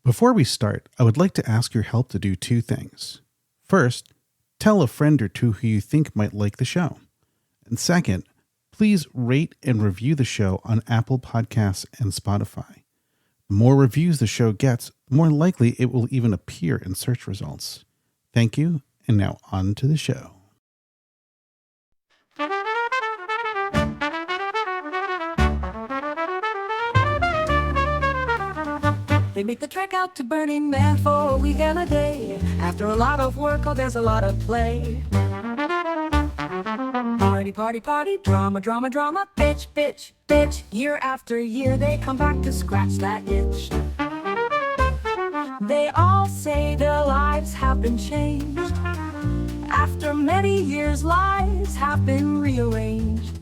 Before we start, I would like to ask your help to do two things. First, tell a friend or two who you think might like the show. And second, please rate and review the show on Apple Podcasts and Spotify. The more reviews the show gets, the more likely it will even appear in search results. Thank you, and now on to the show. They make the trek out to Burning Man for a week and a day. After a lot of work, oh, there's a lot of play. Party, party, party, drama, drama, drama, bitch, bitch, bitch. Year after year, they come back to scratch that itch. They all say their lives have been changed. After many years, lives have been rearranged.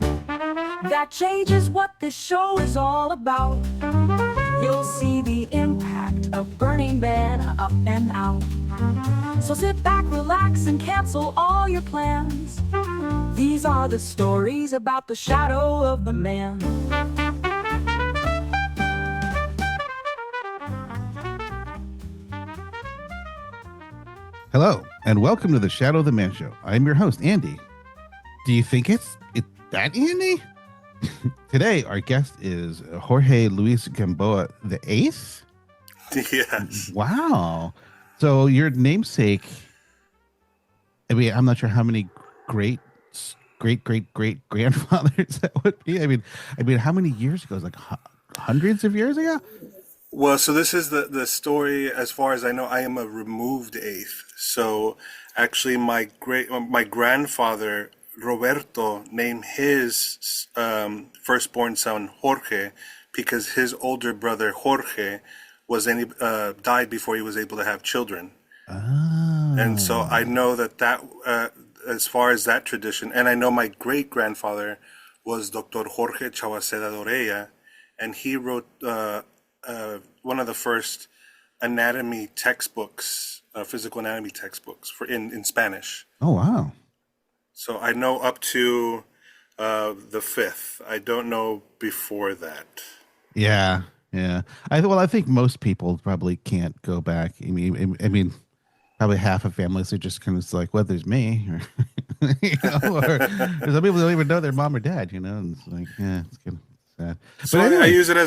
That change is what this show is all about. You'll see the impact of Burning Man up and out. So sit back, relax, and cancel all your plans. These are the stories about the shadow of the man. Hello, and welcome to the Shadow of the Man Show. I'm your host, Andy. Do you think it's that Andy? Today, our guest is Jorge Luis Gamboa VIII. Yes. Wow. So your namesake, I mean, I'm not sure how many great grandfathers that would be. I mean, how many years ago? It was like hundreds of years ago? Well, so this is the story. As far as I know, I am a removed eighth. So actually, my grandfather Roberto named his firstborn son Jorge because his older brother Jorge died before he was able to have children. Oh. And so I know that as far as that tradition, and I know my great grandfather was Dr. Jorge Chauaceda Doreya, and he wrote one of the first anatomy textbooks, physical anatomy textbooks in Spanish. Oh, wow. So I know up to the fifth. I don't know before that. Yeah. I think most people probably can't go back. I mean, probably half of families are just kind of like, well, there's me, or, or some people don't even know their mom or dad. And it's like, yeah, it's kind of sad. So but anyway. I use it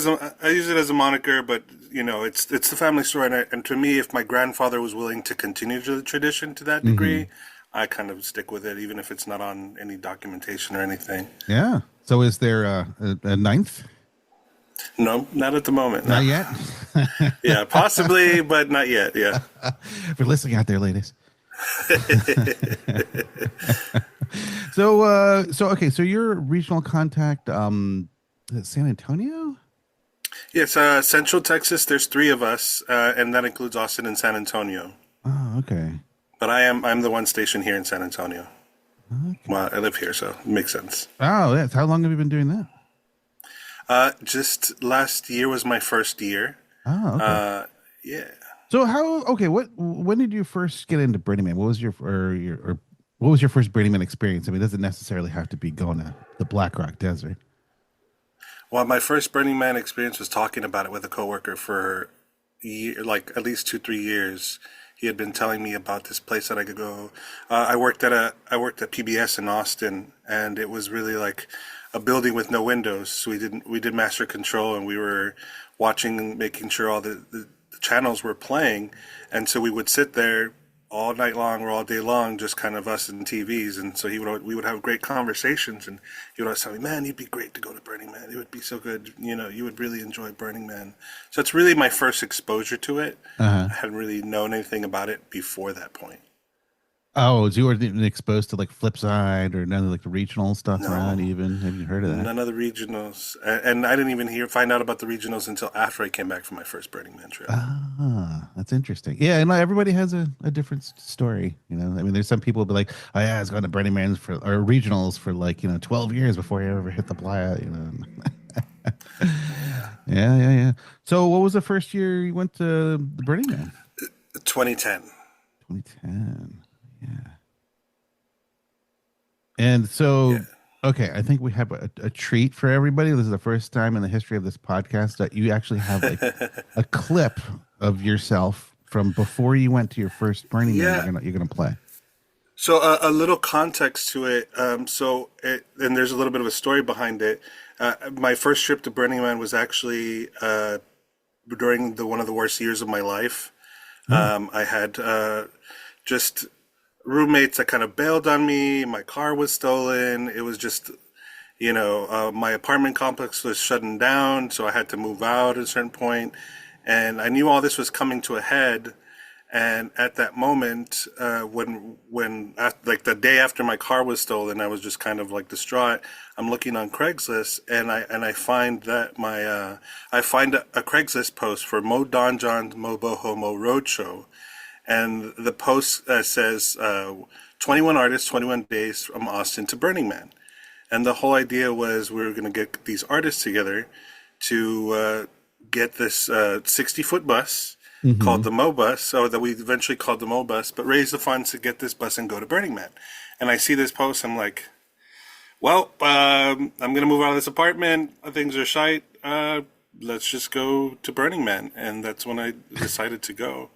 as a moniker, but it's the family story, and to me, if my grandfather was willing to continue the tradition to that degree, I kind of stick with it, even if it's not on any documentation or anything. Yeah. So is there a ninth? No, not at the moment. Not no. yet? Yeah, possibly, but not yet. Yeah. If you're listening out there, ladies. Okay. So your regional contact, is it San Antonio? Yes, Central Texas. There's three of us, and that includes Austin and San Antonio. Oh, okay. But I'm the one stationed here in San Antonio. Okay. Well, I live here, so it makes sense. Oh, that's how long have you been doing that? Just last year was my first year. Oh, okay. Yeah. So when did you first get into Burning Man? What was your first Burning Man experience? I mean, it doesn't necessarily have to be going to the Black Rock Desert. Well, my first Burning Man experience was talking about it with a coworker for at least 2-3 years. He had been telling me about this place that I could go. I worked at PBS in Austin, and it was really like a building with no windows. So we did master control, and we were watching and making sure all the channels were playing. And so we would sit there all night long or all day long, just kind of us and TVs. And so we would have great conversations, and he would always tell me, "Man, you'd be great to go to Burning Man. It would be so good. You would really enjoy Burning Man." So it's really my first exposure to it. I hadn't really known anything about it before that point. Oh, so you weren't exposed to like Flipside or none of like the regional stuff around even? Have you heard of that? None of the regionals. And I didn't even find out about the regionals until after I came back from my first Burning Man trip. Ah, that's interesting. Yeah, and everybody has a different story. I mean, there's some people who be like, oh yeah, I was going to Burning Man or regionals for 12 years before I ever hit the playa, Yeah. So what was the first year you went to the Burning Man? 2010. 2010. Yeah. And so, Okay, I think we have a treat for everybody. This is the first time in the history of this podcast that you actually have a clip of yourself from before you went to your first Burning Man. Yeah. You're gonna play. So a little context to it. And there's a little bit of a story behind it. My first trip to Burning Man was actually during one of the worst years of my life. I had just roommates that kind of bailed on me. My car was stolen. It was just, my apartment complex was shutting down, so I had to move out at a certain point. And I knew all this was coming to a head. And at that moment, like the day after my car was stolen, I was just kind of like distraught. I'm looking on Craigslist, and I find that I find a Craigslist post for Mo Don John's Mo Boho Mo Roadshow, and the post says 21 artists, 21 days from Austin to Burning Man, and the whole idea was we were going to get these artists together to get this 60-foot bus called the Mo Bus, so that we eventually called the Mo Bus, but raise the funds to get this bus and go to Burning Man. And I see this post, I'm like, well, I'm going to move out of this apartment. Things are shite. Let's just go to Burning Man. And that's when I decided to go.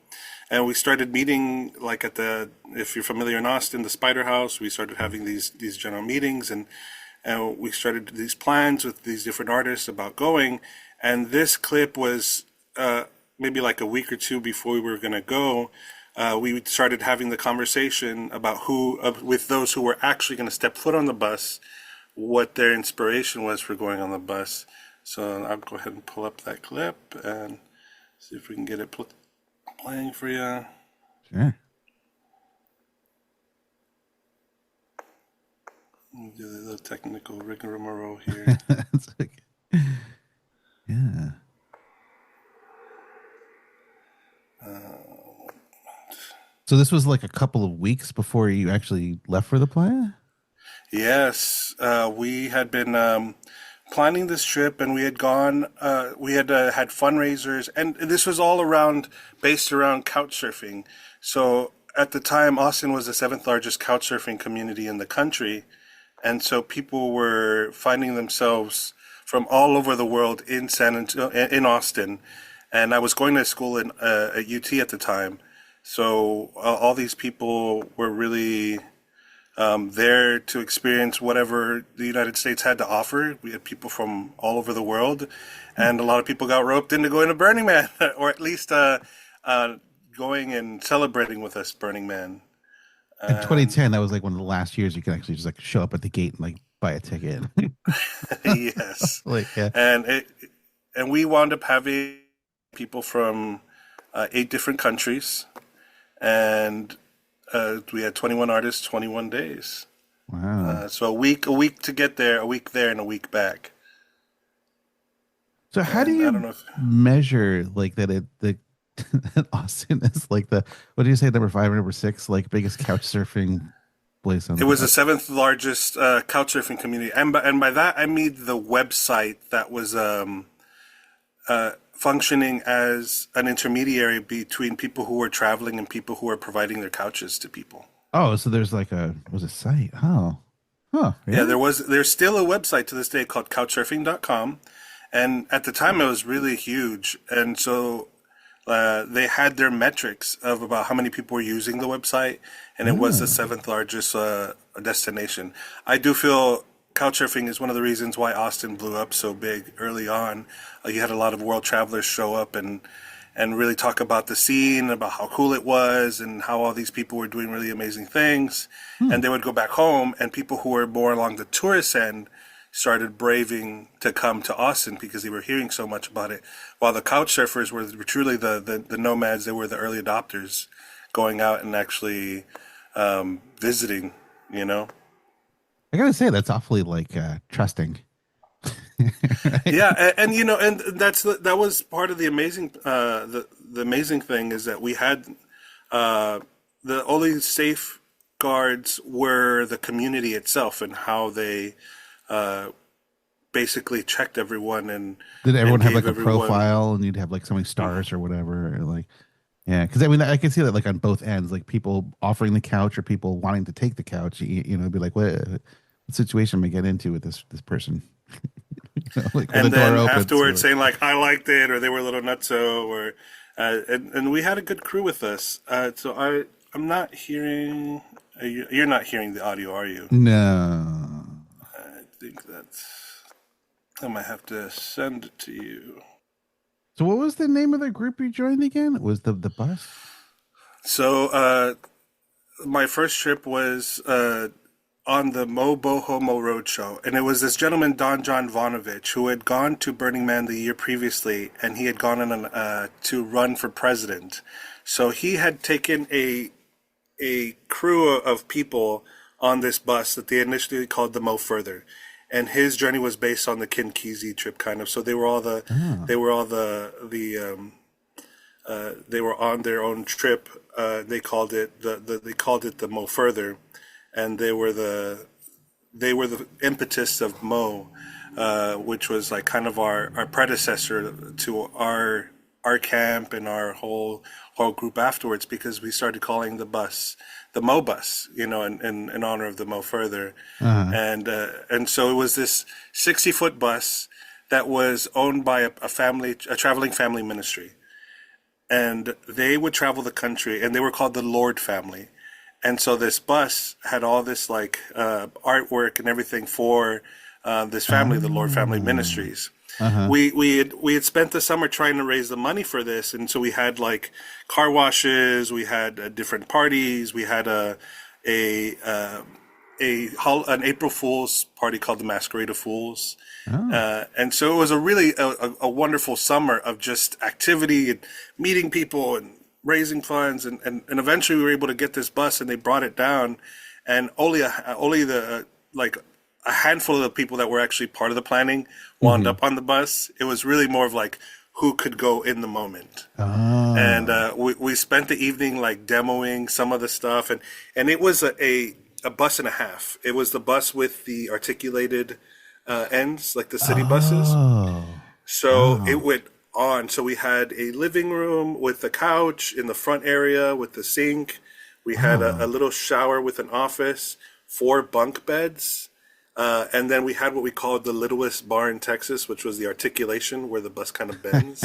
And we started meeting, like if you're familiar in Austin, the Spider House. We started having these general meetings, and we started these plans with these different artists about going. And this clip was maybe like a week or two before we were going to go. We started having the conversation about with those who were actually going to step foot on the bus, what their inspiration was for going on the bus. So I'll go ahead and pull up that clip and see if we can get it playing for you. Sure. Do the technical rigmarole here. It's okay. Yeah. So this was like a couple of weeks before you actually left for the playa? Yes, we had been planning this trip, and we had gone. We had had fundraisers, and this was all based around couch surfing. So at the time, Austin was the seventh largest couch surfing community in the country, and so people were finding themselves from all over the world in in Austin. And I was going to school at UT at the time, so all these people were really there to experience whatever the United States had to offer. We had people from all over the world, and a lot of people got roped into going to Burning Man, or at least going and celebrating with us Burning Man. In 2010, that was like one of the last years you could actually just like show up at the gate and like buy a ticket. Yes, yeah. And we wound up having people from 8 different countries, and we had 21 artists, 21 days. Wow. So a week to get there, a week there, and a week back. So how do you measure like that that Austin is like what do you say, number 5 or number 6, like biggest couch surfing place on It was the 7th largest couch surfing community, and by that I mean the website that was functioning as an intermediary between people who were traveling and people who were providing their couches to people. Oh, so there's like a site. Oh. Huh. Really? Yeah, there's still a website to this day called couchsurfing.com, and at the time it was really huge, and so they had their metrics of about how many people were using the website, and it was the 7th largest destination. I do feel couchsurfing is one of the reasons why Austin blew up so big early on. You had a lot of world travelers show up and really talk about the scene, about how cool it was, and how all these people were doing really amazing things. And they would go back home, and people who were more along the tourist end started braving to come to Austin because they were hearing so much about it. While the couch surfers were truly the nomads, they were the early adopters going out and actually visiting, I gotta say that's awfully like trusting. Yeah, and that was part of the amazing the amazing thing is that we had the only safeguards were the community itself and how they basically checked everyone. And did everyone have like a profile, and you'd have like so many stars or whatever, or like? Yeah, because I mean, I can see that like on both ends, like people offering the couch or people wanting to take the couch. It'd be like, what situation we get into with this person. Like when And the door then opens. afterwards saying like I liked it, or they were a little nutso, or and we had a good crew with us. So I'm not hearing. You're not hearing the audio, are you? No. I think that's. I might have to send it to you. So what was the name of the group you joined again? It was the bus? So my first trip was on the Mo Boho Mo Roadshow, and it was this gentleman Don John Vonovich who had gone to Burning Man the year previously, and he had gone on to run for president. So he had taken a crew of people on this bus that they initially called the Mo Further, and his journey was based on the Kinkizi trip, kind of. So they were all they were all they were on their own trip. They called it the Mo Further, and they were the impetus of Mo, which was like kind of our predecessor to our camp and our whole group afterwards, because we started calling the bus the Mo Bus, in honor of the Mo Further. And so it was this 60-foot bus that was owned by a traveling family ministry, and they would travel the country, and they were called the Lord family. And so this bus had all this like artwork and everything for this family, the Lord Family Ministries. We had spent the summer trying to raise the money for this, and so we had like car washes, we had different parties, we had an April Fool's party called the Masquerade of Fools. And so it was a really a wonderful summer of just activity and meeting people and raising funds, and eventually we were able to get this bus, and they brought it down, and only the a handful of the people that were actually part of the planning wound up on the bus. It was really more of like who could go in the moment. And we spent the evening like demoing some of the stuff, and it was a bus and a half. It was the bus with the articulated ends, like the city buses. So it went on. So we had a living room with a couch in the front area with the sink. We had a little shower with an office, 4 bunk beds. And then we had what we called the littlest bar in Texas, which was the articulation where the bus kind of bends.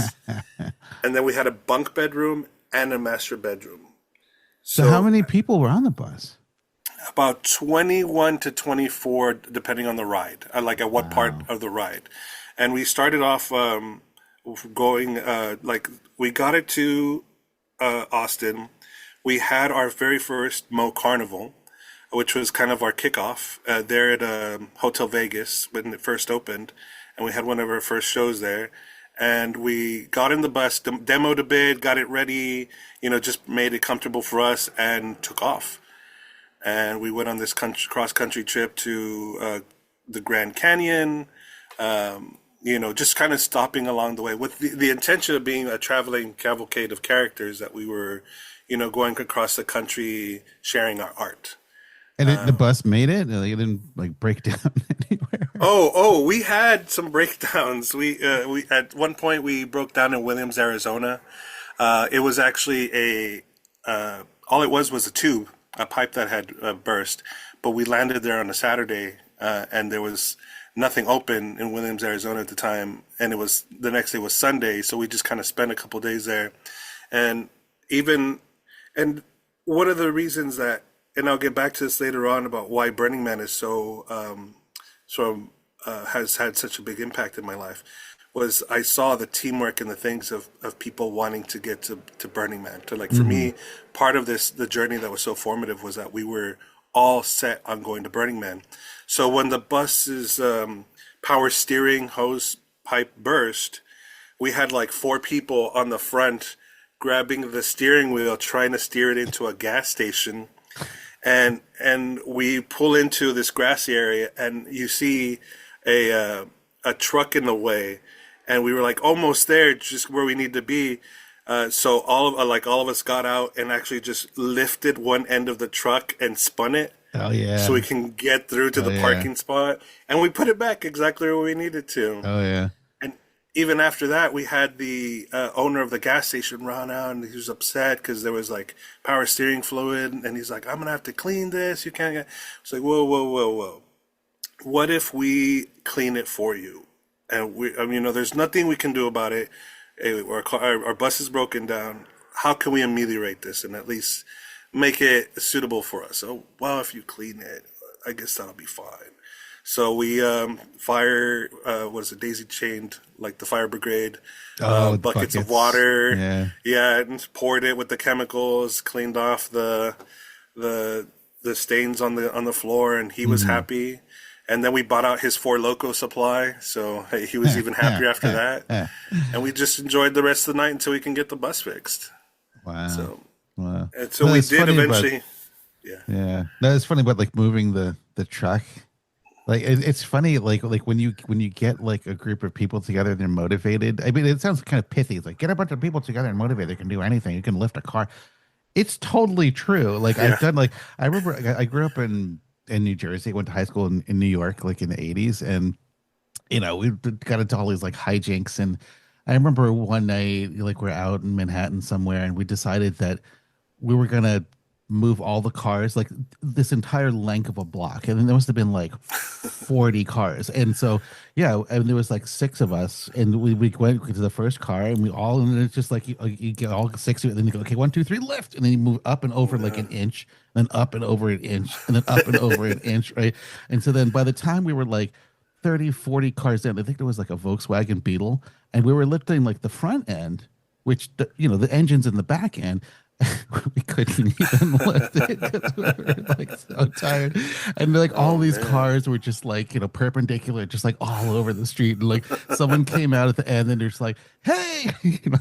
And then we had a bunk bedroom and a master bedroom. So how many people were on the bus? About 21 to 24, depending on the ride, like at what part of the ride. And we started off going, we got it to Austin. We had our very first Mo Carnival, which was kind of our kickoff there at Hotel Vegas when it first opened. And we had one of our first shows there. And we got in the bus, demoed a bit, got it ready, just made it comfortable for us, and took off. And we went on this cross-country trip to the Grand Canyon, just kind of stopping along the way with the intention of being a traveling cavalcade of characters that we were, going across the country sharing our art. And the bus made it? It didn't break down anywhere? Oh, we had some breakdowns. We at one point we broke down in Williams, Arizona. It was actually all it was a tube, a pipe that had burst, but we landed there on a Saturday, and there was nothing open in Williams, Arizona at the time, and the next day was Sunday, so we just kind of spent a couple days there, and one of the reasons that, and I'll get back to this later on about why Burning Man is so has had such a big impact in my life, was I saw the teamwork and the things of people wanting to get to Burning Man. For me, part of the journey that was so formative was that we were all set on going to Burning Man. So when the bus's power steering hose pipe burst, we had 4 people on the front grabbing the steering wheel, trying to steer it into a gas station. And we pull into this grassy area, and you see a truck in the way, and we were almost there, just where we need to be. So all of us got out and actually just lifted one end of the truck and spun it. Oh yeah! So we can get through to the parking spot, and we put it back exactly where we needed to. Oh yeah! And even after that, we had the owner of the gas station run out, and he was upset because there was power steering fluid, and he's like, "I'm gonna have to clean this. You can't get." It's like, whoa. what if we clean it for you? And I mean, there's nothing we can do about it. Our bus is broken down. How can we ameliorate this and at least make it suitable for us? So, well, if you clean it, I guess that'll be fine. So we daisy chained like the fire brigade, buckets of water, and poured it with the chemicals, cleaned off the stains on the floor, and he was happy. And then we bought out his Four Loko supply, so he was even happier after that. And we just enjoyed the rest of the night until we can get the bus fixed. Wow. And so we did eventually. Yeah. No, it's funny about like moving the truck. Like it's funny, like when you get like a group of people together and they're motivated. I mean, it sounds kind of pithy. It's like, get a bunch of people together and motivated. They can do anything. You can lift a car. It's totally true. Like I've done. Like I remember, I grew up in New Jersey. Went to high school in New York, like in the 80s, and we got into all these like hijinks. And I remember one night, like we're out in Manhattan somewhere, and we decided that we were gonna move all the cars like this entire length of a block, and there must have been like 40 cars. And so and there was like 6 of us, and we went to the first car, and and it's just like you get all 6 of it, and then you go, okay, 1 2 3 lift, and then you move up and over like an inch, then up and over an inch, and then up and over an inch, right? And so then by the time we were like 30 40 cars down, I think there was like a Volkswagen Beetle, and we were lifting like the front end, which the engine's in the back end. We couldn't even lift it because we were like so tired, and like all these cars were just like perpendicular, just like all over the street, and like someone came out at the end and they're just like, hey,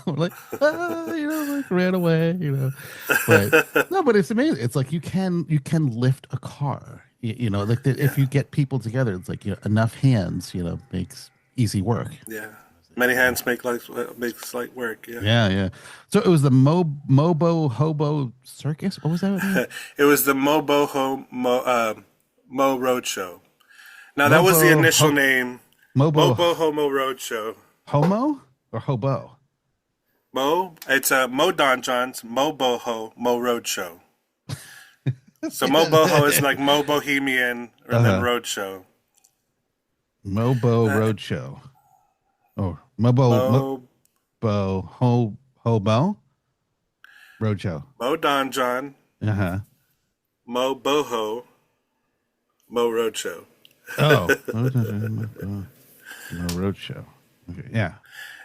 like like ran away, but no, but it's amazing. It's like you can lift a car, like if you get people together, it's like enough hands makes easy work. Many hands makes light work. Yeah. So it was the Mobo Hobo Circus. What was that? It was the Mo Roadshow. Now that was the initial name. Mobo Homo Roadshow. Homo or hobo? Mo. It's Mo Don John's Mo Boho Mo Roadshow. So Mo Boho is like Mo Bohemian or then Roadshow. Mobo Roadshow. Oh, Mobo Hobo Roadshow. Mo Don John. Mo Boho Mo Roadshow. Oh, Mo Roadshow. Okay, yeah.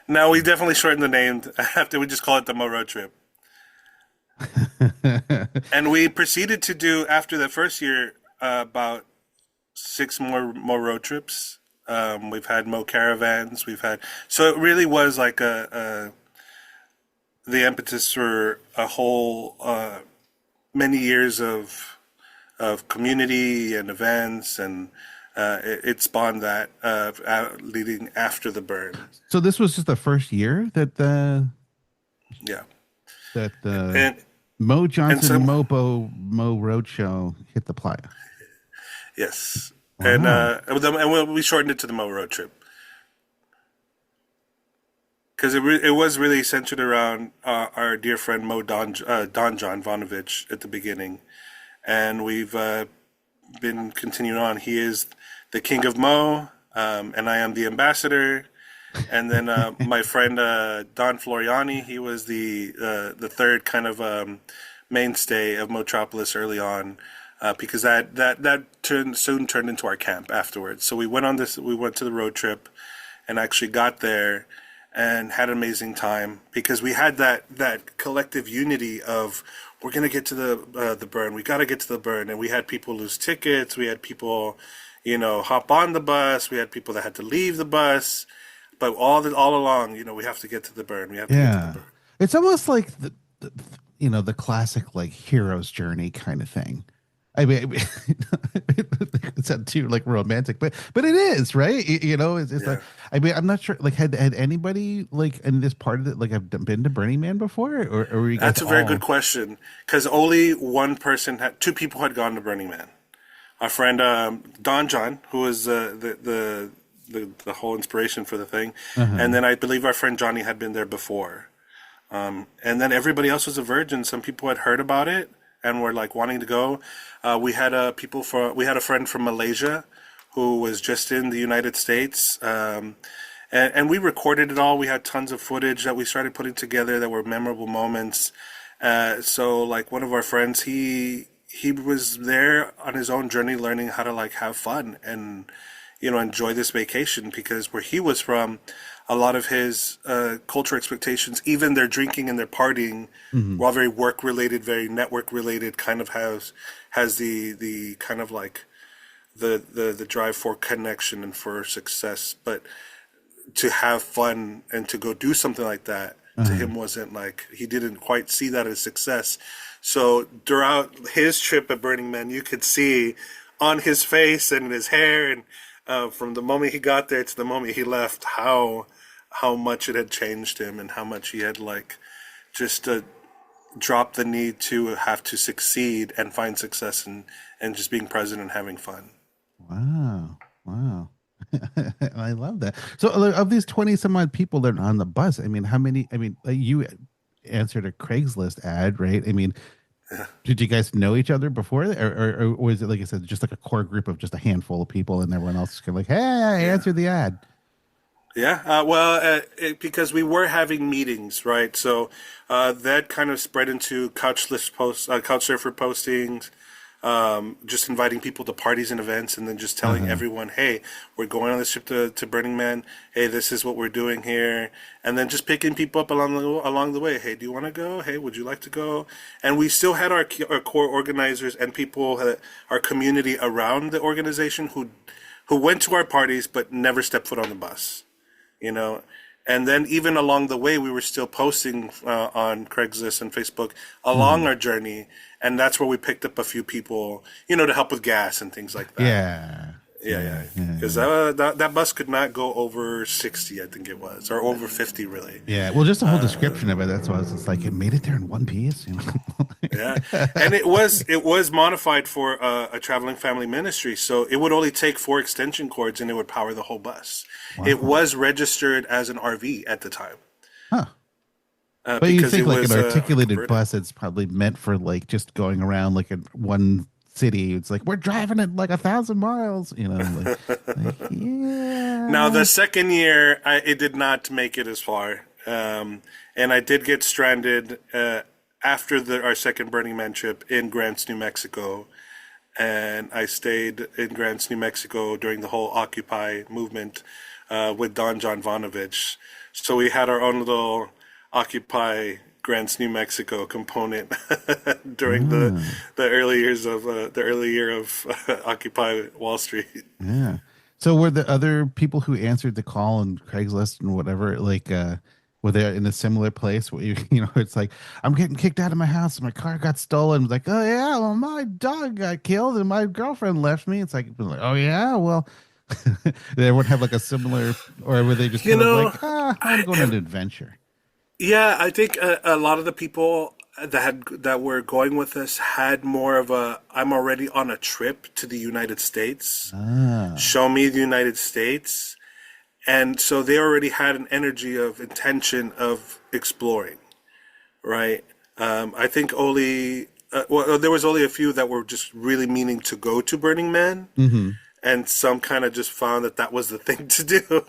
Now we definitely shortened the name after we just call it the Mo Road Trip. And we proceeded to do after the first year about 6 more road trips. We've had Mo caravans. So it really was like the impetus for a whole many years of community and events, and it spawned that leading after the burn. So this was just the first year that Mo Johnson Mo Roadshow hit the playa. Yes. And we shortened it to the Mo Road Trip because it was really centered around our dear friend Mo Don John Vonovich at the beginning, and we've been continuing on. He is the king of Mo, and I am the ambassador. And then my friend Don Floriani, he was the third kind of mainstay of Motropolis early on. Because that soon turned into our camp afterwards. So we went to the road trip and actually got there and had an amazing time because we had that collective unity of we're going to get to the burn. We got to get to the burn. And we had people lose tickets. We had people, hop on the bus. We had people that had to leave the bus. But all along, we have to get to the burn. We have to get to the burn. It's almost like the classic like hero's journey kind of thing. I mean, it's not too like romantic, but it is, right? It's like, I mean, I'm not sure. Like, had anybody like in this part of it like have been to Burning Man before, or were you guys That's a very good question because only two people had gone to Burning Man. Our friend Don John, who was the whole inspiration for the thing, and then I believe our friend Johnny had been there before, and then everybody else was a virgin. Some people had heard about it and were like wanting to go. We had a friend from Malaysia who was just in the United States. And we recorded it all. We had tons of footage that we started putting together that were memorable moments. So like one of our friends, he was there on his own journey, learning how to like have fun and enjoy this vacation, because where he was from, a lot of his culture expectations, even their drinking and their partying, were all very work related, very network related. Kind of has the kind of like the drive for connection and for success, but to have fun and to go do something like that to him wasn't like, he didn't quite see that as success. So throughout his trip at Burning Man, you could see on his face and his hair, and from the moment he got there to the moment he left, how much it had changed him, and how much he had like just dropped the need to have to succeed and find success, and just being present and having fun. Wow. I love that. So of these 20 some odd people that are on the bus, I mean, how many, I mean, you answered a Craigslist ad, right? I mean, did you guys know each other before, or was it, like I said, just like a core group of just a handful of people, and everyone else is kind of like, hey, I answered the ad? Yeah, because we were having meetings, right? So that kind of spread into Couchsurfer postings, just inviting people to parties and events, and then just telling everyone, hey, we're going on this trip to Burning Man. Hey, this is what we're doing here. And then just picking people up along the way. Hey, do you want to go? Hey, would you like to go? And we still had our core organizers and people, our community around the organization who went to our parties but never stepped foot on the bus. And then even along the way, we were still posting on Craigslist and Facebook along our journey, and that's where we picked up a few people, to help with gas and things like that. Yeah. Because that bus could not go over 60, I think it was, or over 50, really. Yeah. Well, just the whole description of it. That's why it's like, it made it there in one piece. Yeah, and it was modified for a traveling family ministry, so it would only take 4 extension cords and it would power the whole bus. Wow. It was registered as an RV at the time. But you think like an articulated bus, it's probably meant for like just going around like in one city. It's like, we're driving it like 1,000 miles, like, yeah. Now the second year, it did not make it as far, and I did get stranded after our second Burning Man trip in Grants, New Mexico. And I stayed in Grants, New Mexico during the whole Occupy movement with Don John Vonovich. So we had our own little Occupy Grants, New Mexico component during the early year of Occupy Wall Street. Yeah. So were the other people who answered the call on Craigslist and whatever, like, were they in a similar place where it's like, I'm getting kicked out of my house and my car got stolen? It's like, oh yeah, well, my dog got killed and my girlfriend left me. It's like, oh yeah, well, they would have like a similar, or were they just kind of like, I want to go on an adventure? Yeah, I think a lot of the people that were going with us had more of a, I'm already on a trip to the United States. Show me the United States. And so they already had an energy of intention of exploring, right? I think only, there was only a few that were just really meaning to go to Burning Man. And some kind of just found that was the thing to do.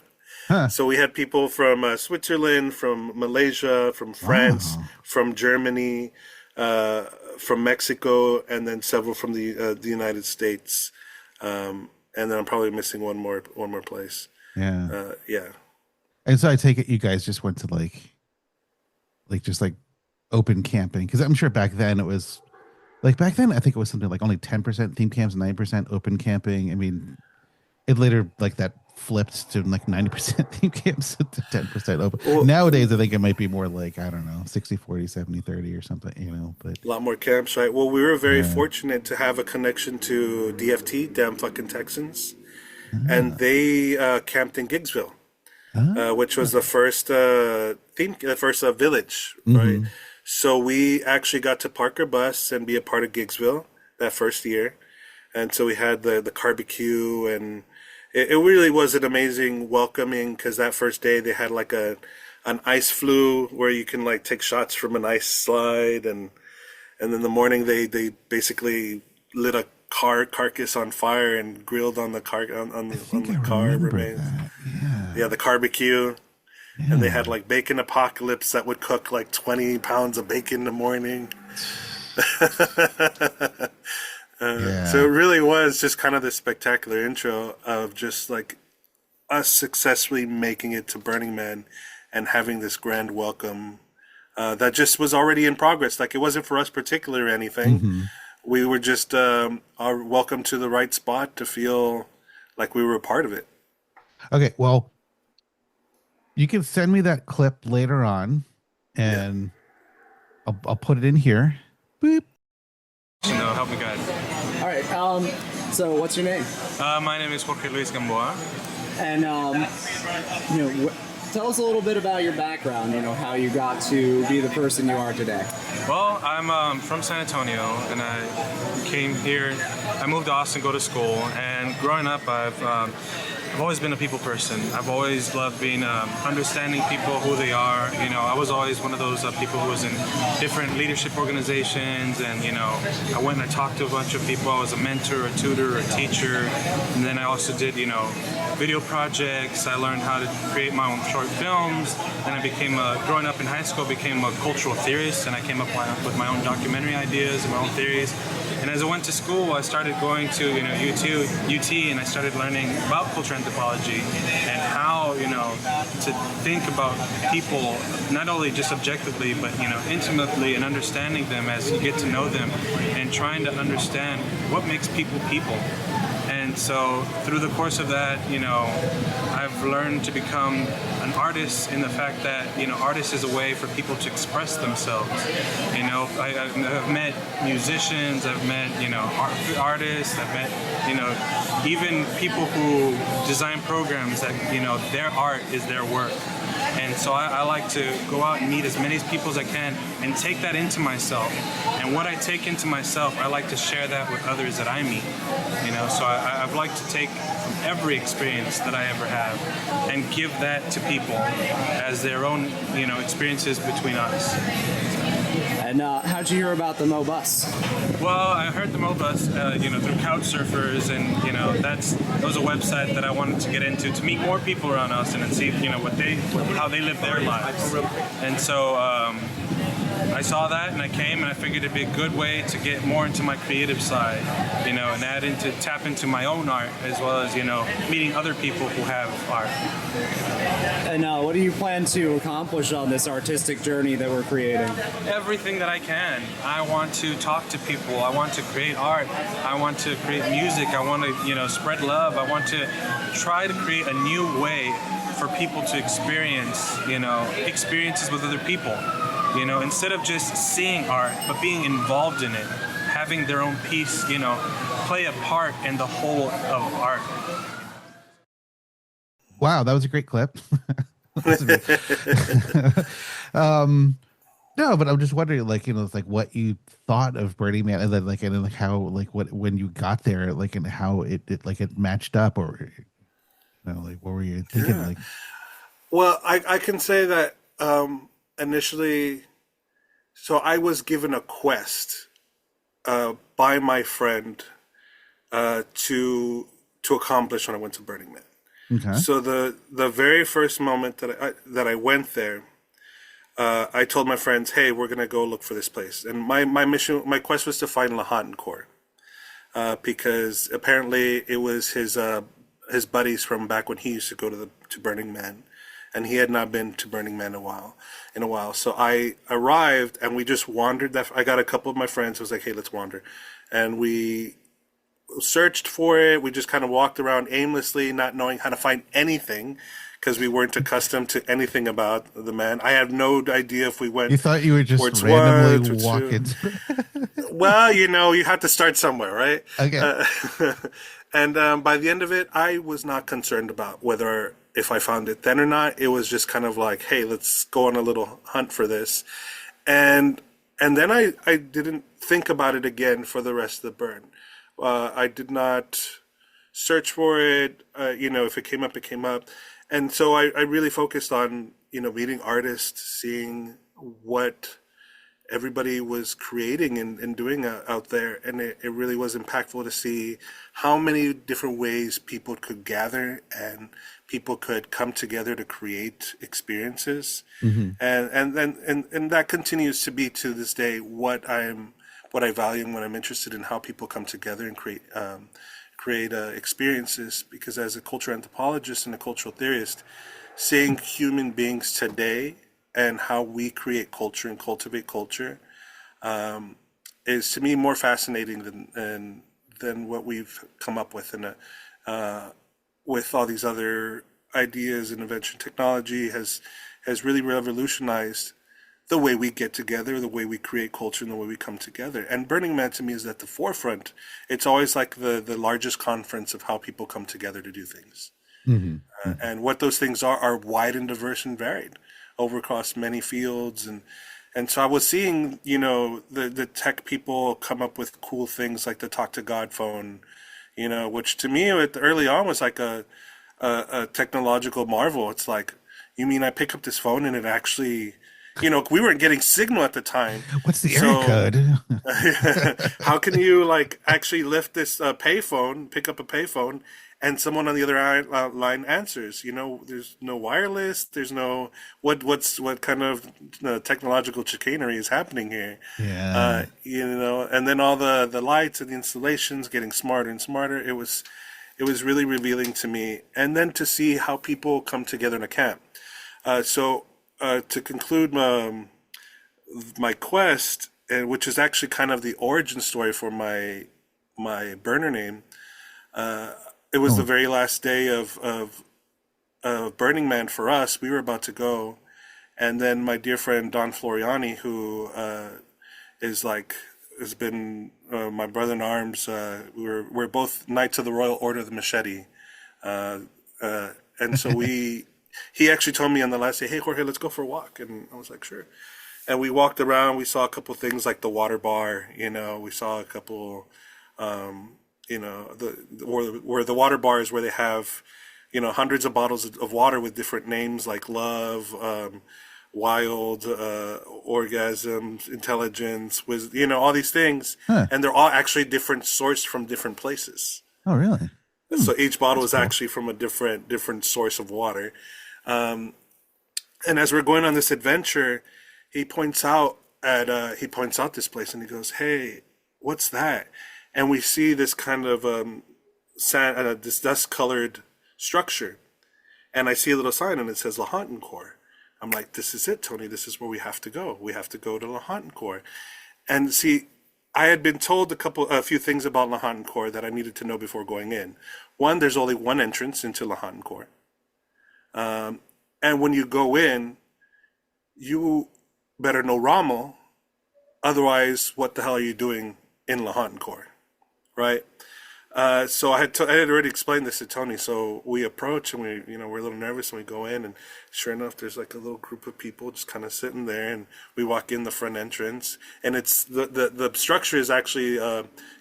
So we had people from Switzerland, from Malaysia, from France, from Germany, from Mexico, and then several from the United States. And then I'm probably missing one more place. Yeah. Yeah. And so I take it you guys just went to like just like open camping, because I'm sure back then it was like, I think it was something like only 10% theme camps, 9% open camping. I mean, it later like that flipped to like 90% theme camps to 10% open. Well, nowadays I think it might be more like, I don't know, 60-40, 70-30 or something, but a lot more camps, right? Well, we were very fortunate to have a connection to DFT, Damn Fucking Texans. And they camped in Giggsville, which was the first village, right? So we actually got to park our bus and be a part of Giggsville that first year. And so we had the barbecue, and it really was an amazing welcoming, because that first day they had like an ice flue where you can like take shots from an ice slide, and then the morning they basically lit a car carcass on fire and grilled on the I on think the I car remember remains. that. Yeah. Yeah, the barbecue. And they had Yeah. like bacon apocalypse that would cook like 20 pounds of bacon in the morning. So it Yeah. really was just kind of this spectacular intro of just like us successfully making it to Burning Man and having this grand welcome that just was already in progress. Like it wasn't for us particular or anything. Hmm. We were just are welcome to the right spot to feel like we were a part of it. Okay. Well, you can send me that clip later on, Yeah. and I'll put it in here. Boop. Help me guide. All right. So what's your name? My name is Jorge Luis Gamboa. And tell us a little bit about your background. You know, how you got to be the person you are today. Well, I'm from San Antonio, and I came here. I moved to Austin, go to school, and growing up, I've always been a people person. I've always loved being understanding people, who they are. You know, I was always one of those people who was in different leadership organizations, and you know, I went and I talked to a bunch of people. I was a mentor, a tutor, a teacher, and then I also did, you know, video projects. I learned how to create my own short films. Then I became growing up in high school, I became a cultural theorist, and I came up with my own documentary ideas and my own theories. And as I went to school, I started going to, you know, UT, and I started learning about culture anthropology and how, you know, to think about people, not only just objectively, but, you know, intimately, and understanding them as you get to know them, and trying to understand what makes people people. And so through the course of that, you know, I've learned to become an artist in the fact that, you know, artist is a way for people to express themselves. You know, I've met musicians, I've met, you know, artists, I've met, you know, even people who design programs that, you know, their art is their work. And so I like to go out and meet as many people as I can and take that into myself. And what I take into myself, I like to share that with others that I meet. You know, so I've liked to take from every experience that I ever have and give that to people as their own, you know, experiences between us. And how'd you hear about the Mo Bus? Well, I heard the Mo Bus, you know, through Couchsurfers, and you know, that was a website that I wanted to get into to meet more people around Austin and see, you know, how they live their lives. And so I saw that, and I came, and I figured it'd be a good way to get more into my creative side, you know, and tap into my own art, as well as, you know, meeting other people who have art. And what do you plan to accomplish on this artistic journey that we're creating? Everything that I can. I want to talk to people. I want to create art. I want to create music. I want to, you know, spread love. I want to try to create a new way for people to experience, you know, experiences with other people. You know, instead of just seeing art, but being involved in it, having their own piece, you know, play a part in the whole of art. Wow, that was a great clip. No, but I'm just wondering, like, you know, like what you thought of Burning Man, and then how, like, what, when you got there, like, and how it matched up, or, you know, like, what were you thinking? Yeah. Like, Well, I can say that initially, so I was given a quest by my friend to accomplish when I went to Burning Man. okay. So the very first moment that I went there, I told my friends, "Hey, we're gonna go look for this place." And my quest was to find Lahat Core, because apparently it was his buddies from back when he used to go to Burning Man, and he had not been to Burning Man in a while. So I arrived, and we just wandered. I got a couple of my friends. I was like, "Hey, let's wander," and we searched for it. We just kind of walked around aimlessly, not knowing how to find anything, because we weren't accustomed to anything about the man. I have no idea if we went. You thought you were just towards randomly one, walking. Well, you know, you have to start somewhere, right? Okay. And by the end of it, I was not concerned about whether if I found it then or not. It was just kind of like, hey, let's go on a little hunt for this. And then I didn't think about it again for the rest of the burn. I did not search for it. You know, if it came up, it came up. And so I really focused on, you know, meeting artists, seeing what everybody was creating and doing out there. And it really was impactful to see how many different ways people could gather and people could come together to create experiences. And that continues to be to this day what I value and what I'm interested in, how people come together and create experiences. Because as a cultural anthropologist and a cultural theorist, seeing human beings today and how we create culture and cultivate culture is to me more fascinating than what we've come up with with all these other ideas. And invention technology has really revolutionized the way we get together, the way we create culture, and the way we come together. And Burning Man to me is at the forefront. It's always like the largest conference of how people come together to do things. And what those things are wide and diverse and varied over across many fields. And so I was seeing, the tech people come up with cool things like the Talk to God phone, which to me early on was like a technological marvel. It's like, you mean I pick up this phone and it actually, we weren't getting signal at the time. What's the area code? How can you actually lift this payphone, pick up a payphone, and someone on the other line answers? There's no wireless. There's no what kind of technological chicanery is happening here? Yeah. And then all the lights and the installations getting smarter and smarter. It was really revealing to me. And then to see how people come together in a camp. So to conclude my quest, which is actually kind of the origin story for my burner name. It was the very last day of Burning Man for us. We were about to go, and then my dear friend Don Floriani, who has been my brother in arms. We're both Knights of the Royal Order of the Machete, and so he actually told me on the last day, "Hey Jorge, let's go for a walk," and I was like, "Sure." And we walked around. We saw a couple of things like the water bar. We saw a couple. Where the water bar is where they have, hundreds of bottles of water with different names like love, wild, orgasm, intelligence, all these things. And they're all actually different sourced from different places. Oh, really? So each bottle is actually from a different source of water. And as we're going on this adventure, he points out this place and he goes, "Hey, what's that?" And we see this kind of this dust-colored structure, and I see a little sign, and it says La Hontancourt. I'm like, "This is it, Tony. This is where we have to go. We have to go to La Hontancourt." And see, I had been told a few things about La Hontancourt that I needed to know before going in. One, there's only one entrance into La Hontancourt, and when you go in, you better know Rommel. Otherwise, what the hell are you doing in La Hontancourt? Right. So I had already explained this to Tony. So we approach and we're a little nervous and we go in, and sure enough, there's like a little group of people just kind of sitting there, and we walk in the front entrance, and it's the structure is actually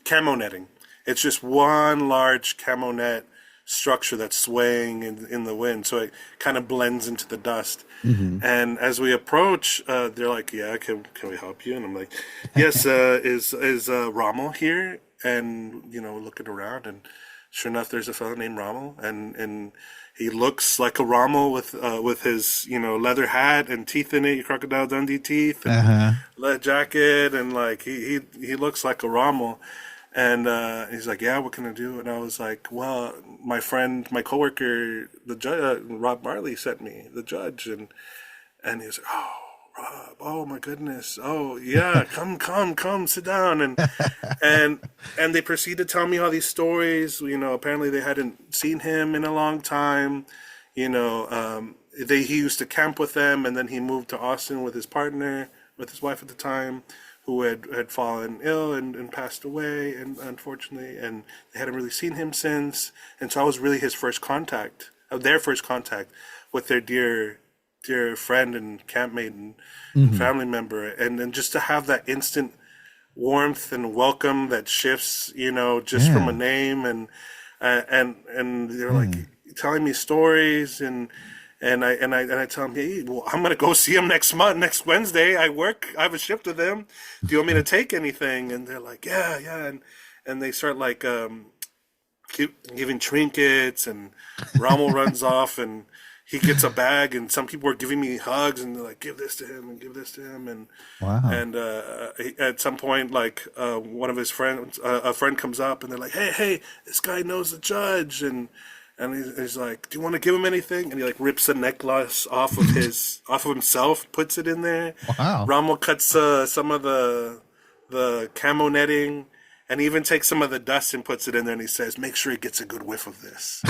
camo netting. It's just one large camo net structure that's swaying in the wind, so it kind of blends into the dust. And as we approach, they're like, "Yeah, can we help you?" And I'm like, "Yes, is Rommel here?" And looking around, and sure enough, there's a fellow named Rommel, and he looks like a Rommel with his leather hat and teeth in it, your Crocodile Dundee teeth, and leather jacket, and like he looks like a Rommel. And he's like, "Yeah, what can I do?" And I was like, "Well, my coworker, the judge, Rob Marley, sent me, the judge," and he was like, "Oh, Rob, oh my goodness, oh yeah, come, sit down," and they proceed to tell me all these stories. Apparently they hadn't seen him in a long time. He used to camp with them, and then he moved to Austin with his partner, with his wife at the time, who had fallen ill and passed away, and unfortunately, and they hadn't really seen him since. And so I was really their first contact with their dear friend and campmate and family member. And then just to have that instant warmth and welcome that shifts, from a name, and they're like telling me stories, and And I tell him, hey, well, I'm gonna go see him next Wednesday. I have a shift with him. Do you want me to take anything? And they're like, yeah, and they start like giving trinkets, and Rommel runs off and he gets a bag, and some people are giving me hugs, and they're like, give this to him and give this to him, and Wow. and at some point, like one of his friends, a friend comes up, and they're like, hey, this guy knows the judge, and he's like, do you want to give him anything? And he like rips a necklace off of off of himself, puts it in there. Wow. Rommel cuts some of the camo netting, and he even takes some of the dust and puts it in there, and he says, make sure he gets a good whiff of this.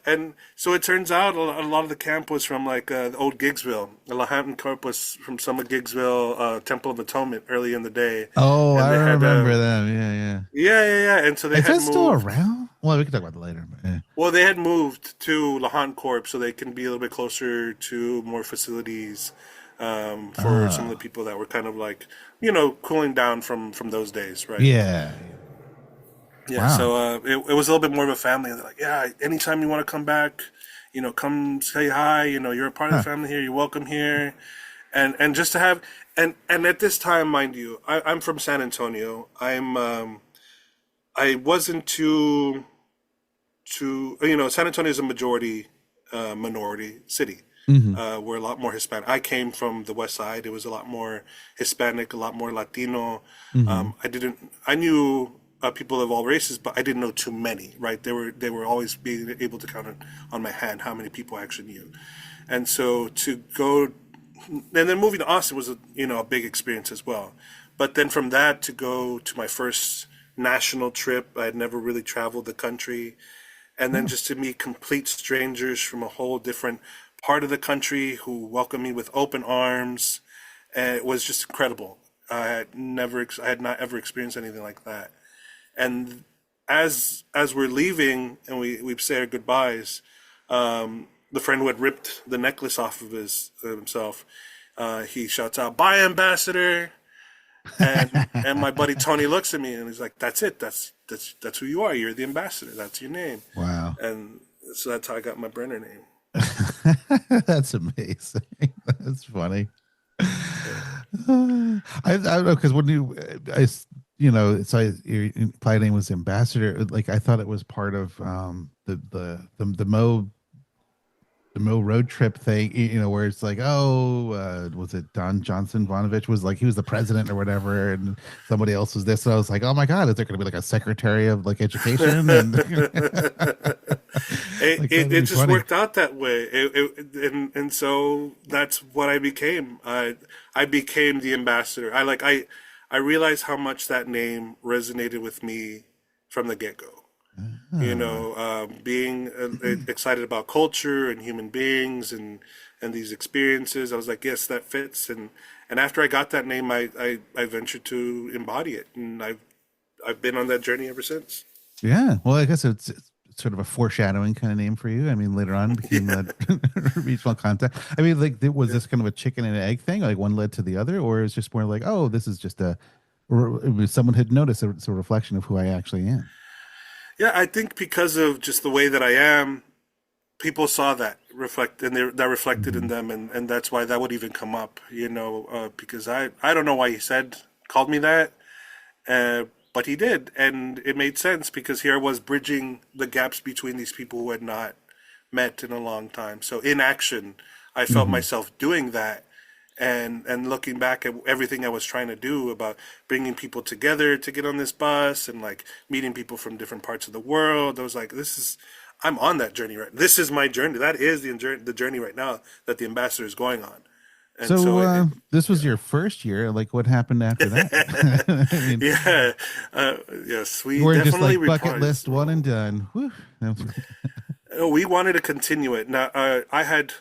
and so it turns out a lot of the camp was from like the old Giggsville. The Lahanton Corp was from some of Giggsville, Temple of Atonement, early in the day. Oh, And I they had, remember them. Yeah. Yeah. And so they Is had that still moved. around? Well, we can talk about it later. But, yeah. Well, they had moved to Lahanton Corp so they can be a little bit closer to more facilities for some of the people that were kind of like, cooling down from those days, right? Yeah. Yeah, Wow. so it was a little bit more of a family. They're like, yeah, anytime you want to come back, come say hi. You're a part of the family here. You're welcome here, and just to have and at this time, mind you, I'm from San Antonio. I wasn't too San Antonio is a majority minority city. We're a lot more Hispanic. I came from the West Side. It was a lot more Hispanic, a lot more Latino. I knew people of all races, but I didn't know too many. Right? They were always being able to count on my hand how many people I actually knew. And so to go, and then moving to Austin was a big experience as well. But then from that to go to my first national trip, I had never really traveled the country, and then just to meet complete strangers from a whole different part of the country who welcomed me with open arms, and it was just incredible. I had not ever experienced anything like that. And as we're leaving and we say our goodbyes, the friend who had ripped the necklace off of himself, he shouts out, "Bye, Ambassador!" And my buddy Tony looks at me and he's like, "That's it. That's who you are. You're the ambassador. That's your name." Wow. And so that's how I got my Brenner name. That's amazing. That's funny. I don't know, because when your implied name was ambassador. Like I thought it was part of the Mo road trip thing. Where it's like, was it Don Johnson Vonovich was like he was the president or whatever, and somebody else was this. So I was like, oh my god, is there going to be like a secretary of like education? And it just funny. Worked out that way, and so that's what I became. I became the ambassador. I realized how much that name resonated with me from the get-go. Being excited about culture and human beings and these experiences. I was like, yes, that fits. And after I got that name, I ventured to embody it, and I've been on that journey ever since. Yeah, well, I guess it's sort of a foreshadowing kind of name for you. I mean, later on became that regional contact. I mean, like, was this kind of a chicken and egg thing? Like one led to the other, or is just more like, oh, this is just someone had noticed it's a reflection of who I actually am. Yeah, I think because of just the way that I am, people saw that that reflected in them, and that's why that would even come up, because I don't know why he called me that, but he did, and it made sense because here I was bridging the gaps between these people who had not met in a long time. So in action, I felt myself doing that. And looking back at everything I was trying to do about bringing people together to get on this bus and like meeting people from different parts of the world, I was like, I'm on that journey right. This is my journey. That is the journey right now that the ambassador is going on. And so this was your first year. Like, what happened after that? I mean, yes, we were definitely just like bucket list one and done. Whew. We wanted to continue it. Now, I had.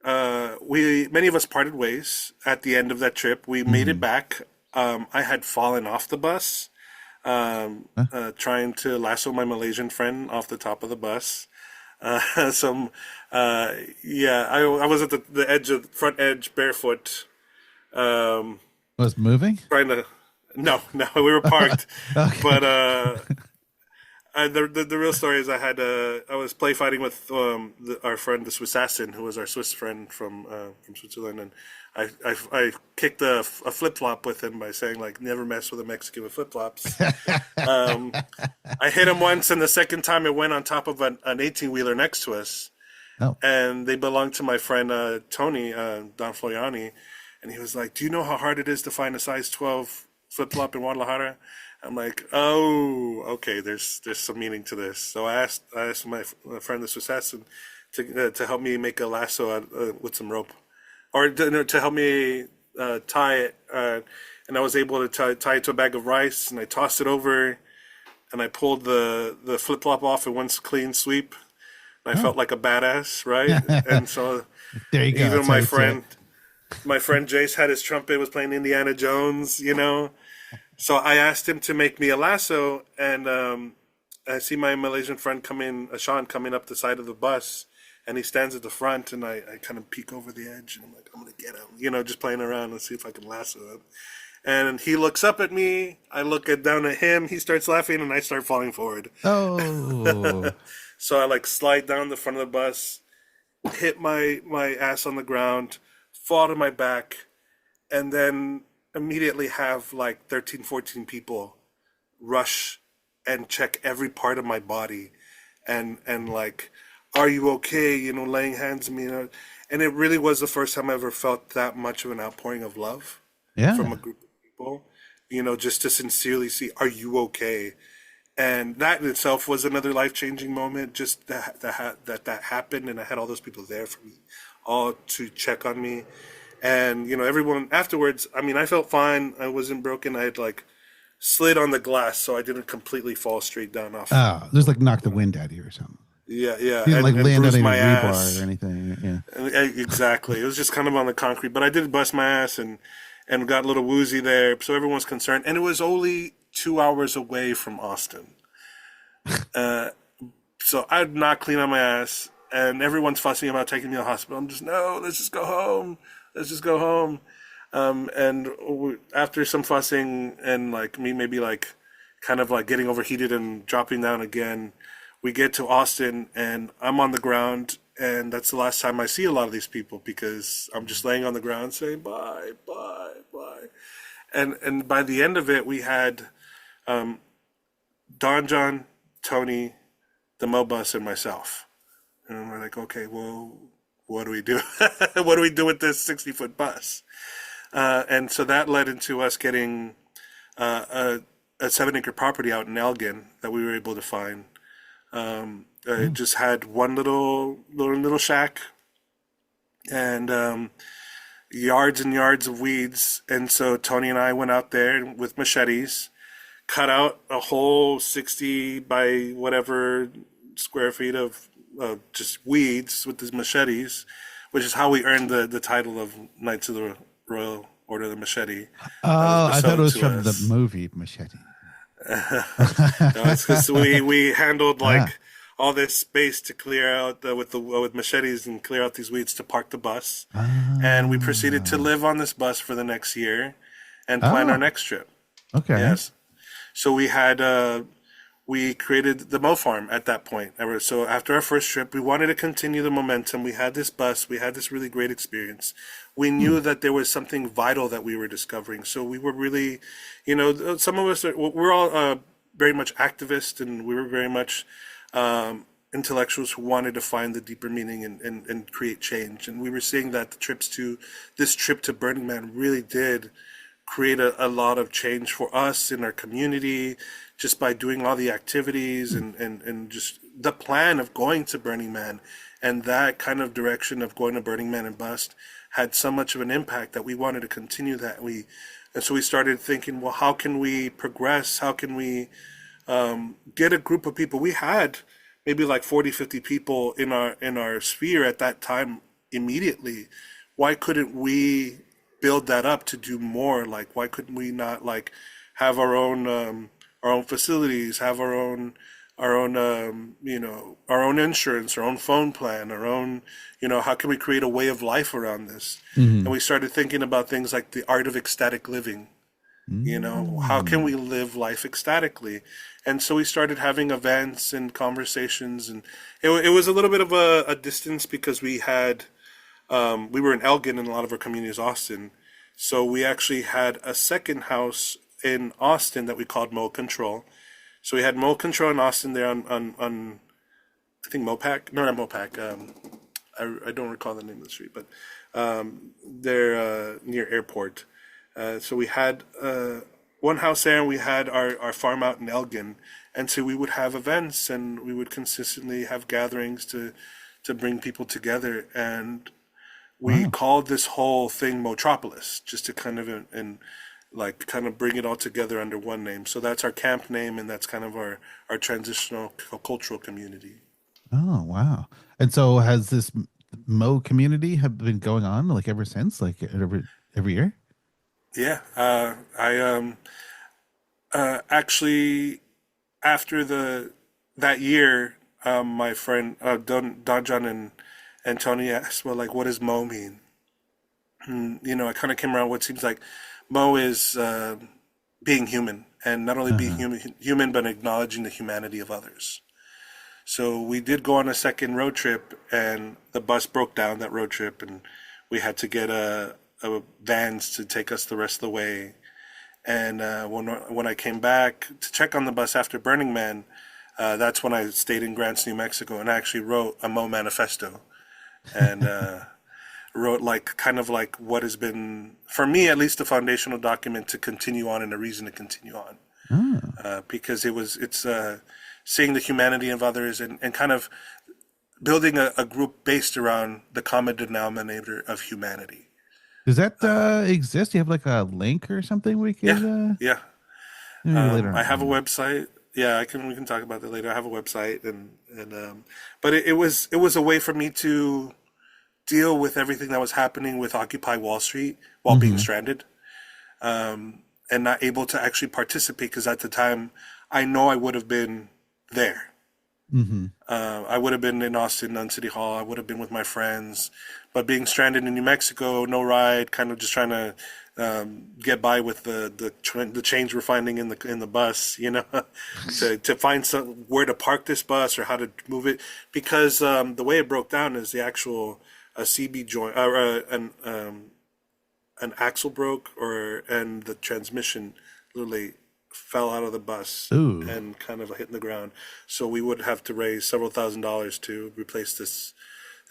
Many of us parted ways at the end of that trip. We made it back. I had fallen off the bus, trying to lasso my Malaysian friend off the top of the bus. I was at the front edge, barefoot. Was moving? Trying to. No, we were parked. Okay. But The real story is I was play fighting with our friend the Swissassin, who was our Swiss friend from Switzerland, and I kicked a flip flop with him by saying like never mess with a Mexican with flip flops. I hit him once, and the second time it went on top of an 18-wheeler next to us. Oh. And they belonged to my friend Tony Don Floriani, and he was like, "Do you know how hard it is to find a size 12 flip flop in Guadalajara?" I'm like, "Oh, okay. There's some meaning to this." So I asked my friend the Assassin to help me make a lasso with some rope, or to help me tie it, and I was able to tie it to a bag of rice, and I tossed it over, and I pulled the flip flop off in one clean sweep. I felt like a badass, right? And so there you go. Even my friend Jace had his trumpet, was playing Indiana Jones, So I asked him to make me a lasso, and I see my Malaysian friend Sean coming up the side of the bus, and he stands at the front, and I kind of peek over the edge, and I'm like, I'm going to get him, just playing around and see if I can lasso him. And he looks up at me, I look down at him, he starts laughing, and I start falling forward. Oh. So I slide down the front of the bus, hit my ass on the ground, fall to my back, and then immediately have 13, 14 people rush and check every part of my body and are you okay? Laying hands on me. And it really was the first time I ever felt that much of an outpouring of love from a group of people, just to sincerely see, are you okay? And that in itself was another life-changing moment, just that happened, and I had all those people there for me, all to check on me. And, everyone afterwards, I felt fine. I wasn't broken. I had slid on the glass, so I didn't completely fall straight down off. Oh, just knock the wind out of you or something. Yeah. You didn't land on any my rebar ass or anything. Yeah. Exactly. It was just kind of on the concrete, but I did bust my ass and got a little woozy there. So everyone's concerned. And it was only 2 hours away from Austin. So I did not clean on my ass, and everyone's fussing about taking me to the hospital. I'm just, no, let's just go home. Let's just go home. And after some fussing and me maybe kind of getting overheated and dropping down again, we get to Austin, and I'm on the ground, and that's the last time I see a lot of these people, because I'm just laying on the ground saying bye, bye, bye. And by the end of it, we had Don John, Tony, the Mo bus, and myself. And we're like, okay, well, what do we do? What do we do with this 60-foot bus? And so that led into us getting a 7-acre property out in Elgin that we were able to find. It just had one little shack and yards and yards of weeds. And so Tony and I went out there with machetes, cut out a whole 60 by whatever square feet of just weeds with these machetes, which is how we earned the title of Knights of the Royal Order of the Machete. Oh, I thought it was from the movie Machete. No, it's because we handled all this space to clear out with machetes and clear out these weeds to park the bus, and we proceeded to live on this bus for the next year and plan our next trip. Okay. Yes. So we created the Mo Farm at that point. So after our first trip, we wanted to continue the momentum. We had this bus. We had this really great experience. We knew that there was something vital that we were discovering. So we were really, some of us, we're all very much activists, and we were very much intellectuals who wanted to find the deeper meaning and create change. And we were seeing that this trip to Burning Man really did create a lot of change for us in our community, just by doing all the activities and just the plan of going to Burning Man, and that kind of direction of going to Burning Man and bust had so much of an impact that we wanted to continue that. And so we started thinking, well, how can we progress? How can we get a group of people? We had maybe 40, 50 people in our sphere at that time immediately. Why couldn't we build that up to do more? Why couldn't we not have our own facilities, have our own insurance, our own phone plan, our own, how can we create a way of life around this? Mm-hmm. And we started thinking about things like the art of ecstatic living, How can we live life ecstatically? And so we started having events and conversations, and it was a little bit of a distance because we were in Elgin and a lot of our community is Austin. So we actually had a second house in Austin that we called Mo Control. So we had Mo Control in Austin there on I think Mopac. No, not Mopac. I don't recall the name of the street, but they're near airport. So we had one house there, and we had our farm out in Elgin. And so we would have events, and we would consistently have gatherings to bring people together. And we called this whole thing Motropolis, just to kind of kind of bring it all together under one name. So that's our camp name, and that's kind of our transitional cultural community. Oh, wow. And so has this Mo community have been going on like ever since, like every year? Yeah, I actually after that year, my friend Don John and Tony asked, well, like, what does Mo mean? I kind of came around what seems like Mo is being human, and not only being human, but acknowledging the humanity of others. So we did go on a second road trip, and the bus broke down that road trip, and we had to get a vans to take us the rest of the way. And when I came back to check on the bus after Burning Man, that's when I stayed in Grants, New Mexico, and I actually wrote a Mo manifesto, and wrote kind of like what has been, for me at least, a foundational document to continue on and a reason to continue on, because it's seeing the humanity of others and kind of building a group based around the common denominator of humanity. Does that exist? Do you have like a link or something we could? Yeah. Later on. I have a website. Yeah, we can talk about that later. I have a website, but it was a way for me to deal with everything that was happening with Occupy Wall Street while being stranded, and not able to actually participate, because at the time I know I would have been there. I would have been in Austin on City Hall. I would have been with my friends, but being stranded in New Mexico, no ride, kind of just trying to get by with the change we're finding in the bus, to find where to park this bus or how to move it, because the way it broke down is the actual a CB joint or an axle broke, and the transmission literally fell out of the bus. Ooh. And kind of hit the ground. So we would have to raise several $1,000s to replace this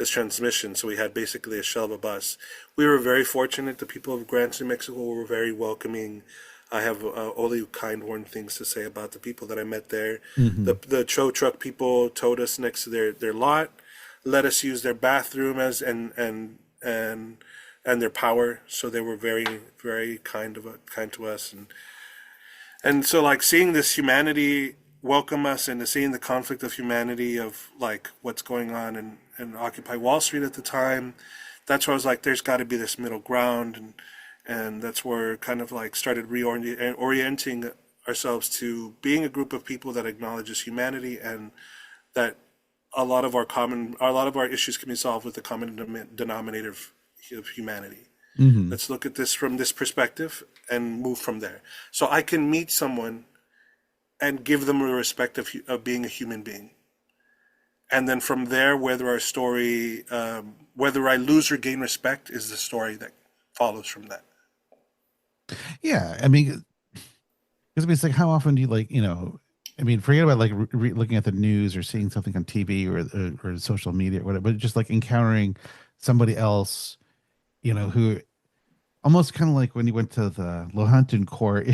transmission. So we had basically a shell of a bus. We were very fortunate. The people of Grants, New Mexico were very welcoming. I have only kind warm things to say about the people that I met there. The tow truck people towed us next to their lot, let us use their bathroom and their power. So they were very, very kind to us. And so, like, seeing this humanity welcome us, and seeing the conflict of humanity of like what's going on in Occupy Wall Street at the time, that's where I was like, there's got to be this middle ground, and that's where kind of like started orienting ourselves to being a group of people that acknowledges humanity, and that a lot of our issues can be solved with the common denominator of humanity. Let's look at this from this perspective and move from there. So I can meet someone and give them the respect of being a human being. And then from there, whether our story, whether I lose or gain respect, is the story that follows from that. Yeah, I mean, because it's like, how often do you forget about like looking at the news or seeing something on TV or social media or whatever, but just like encountering somebody else, who almost kind of like when you went to the Lohanton court,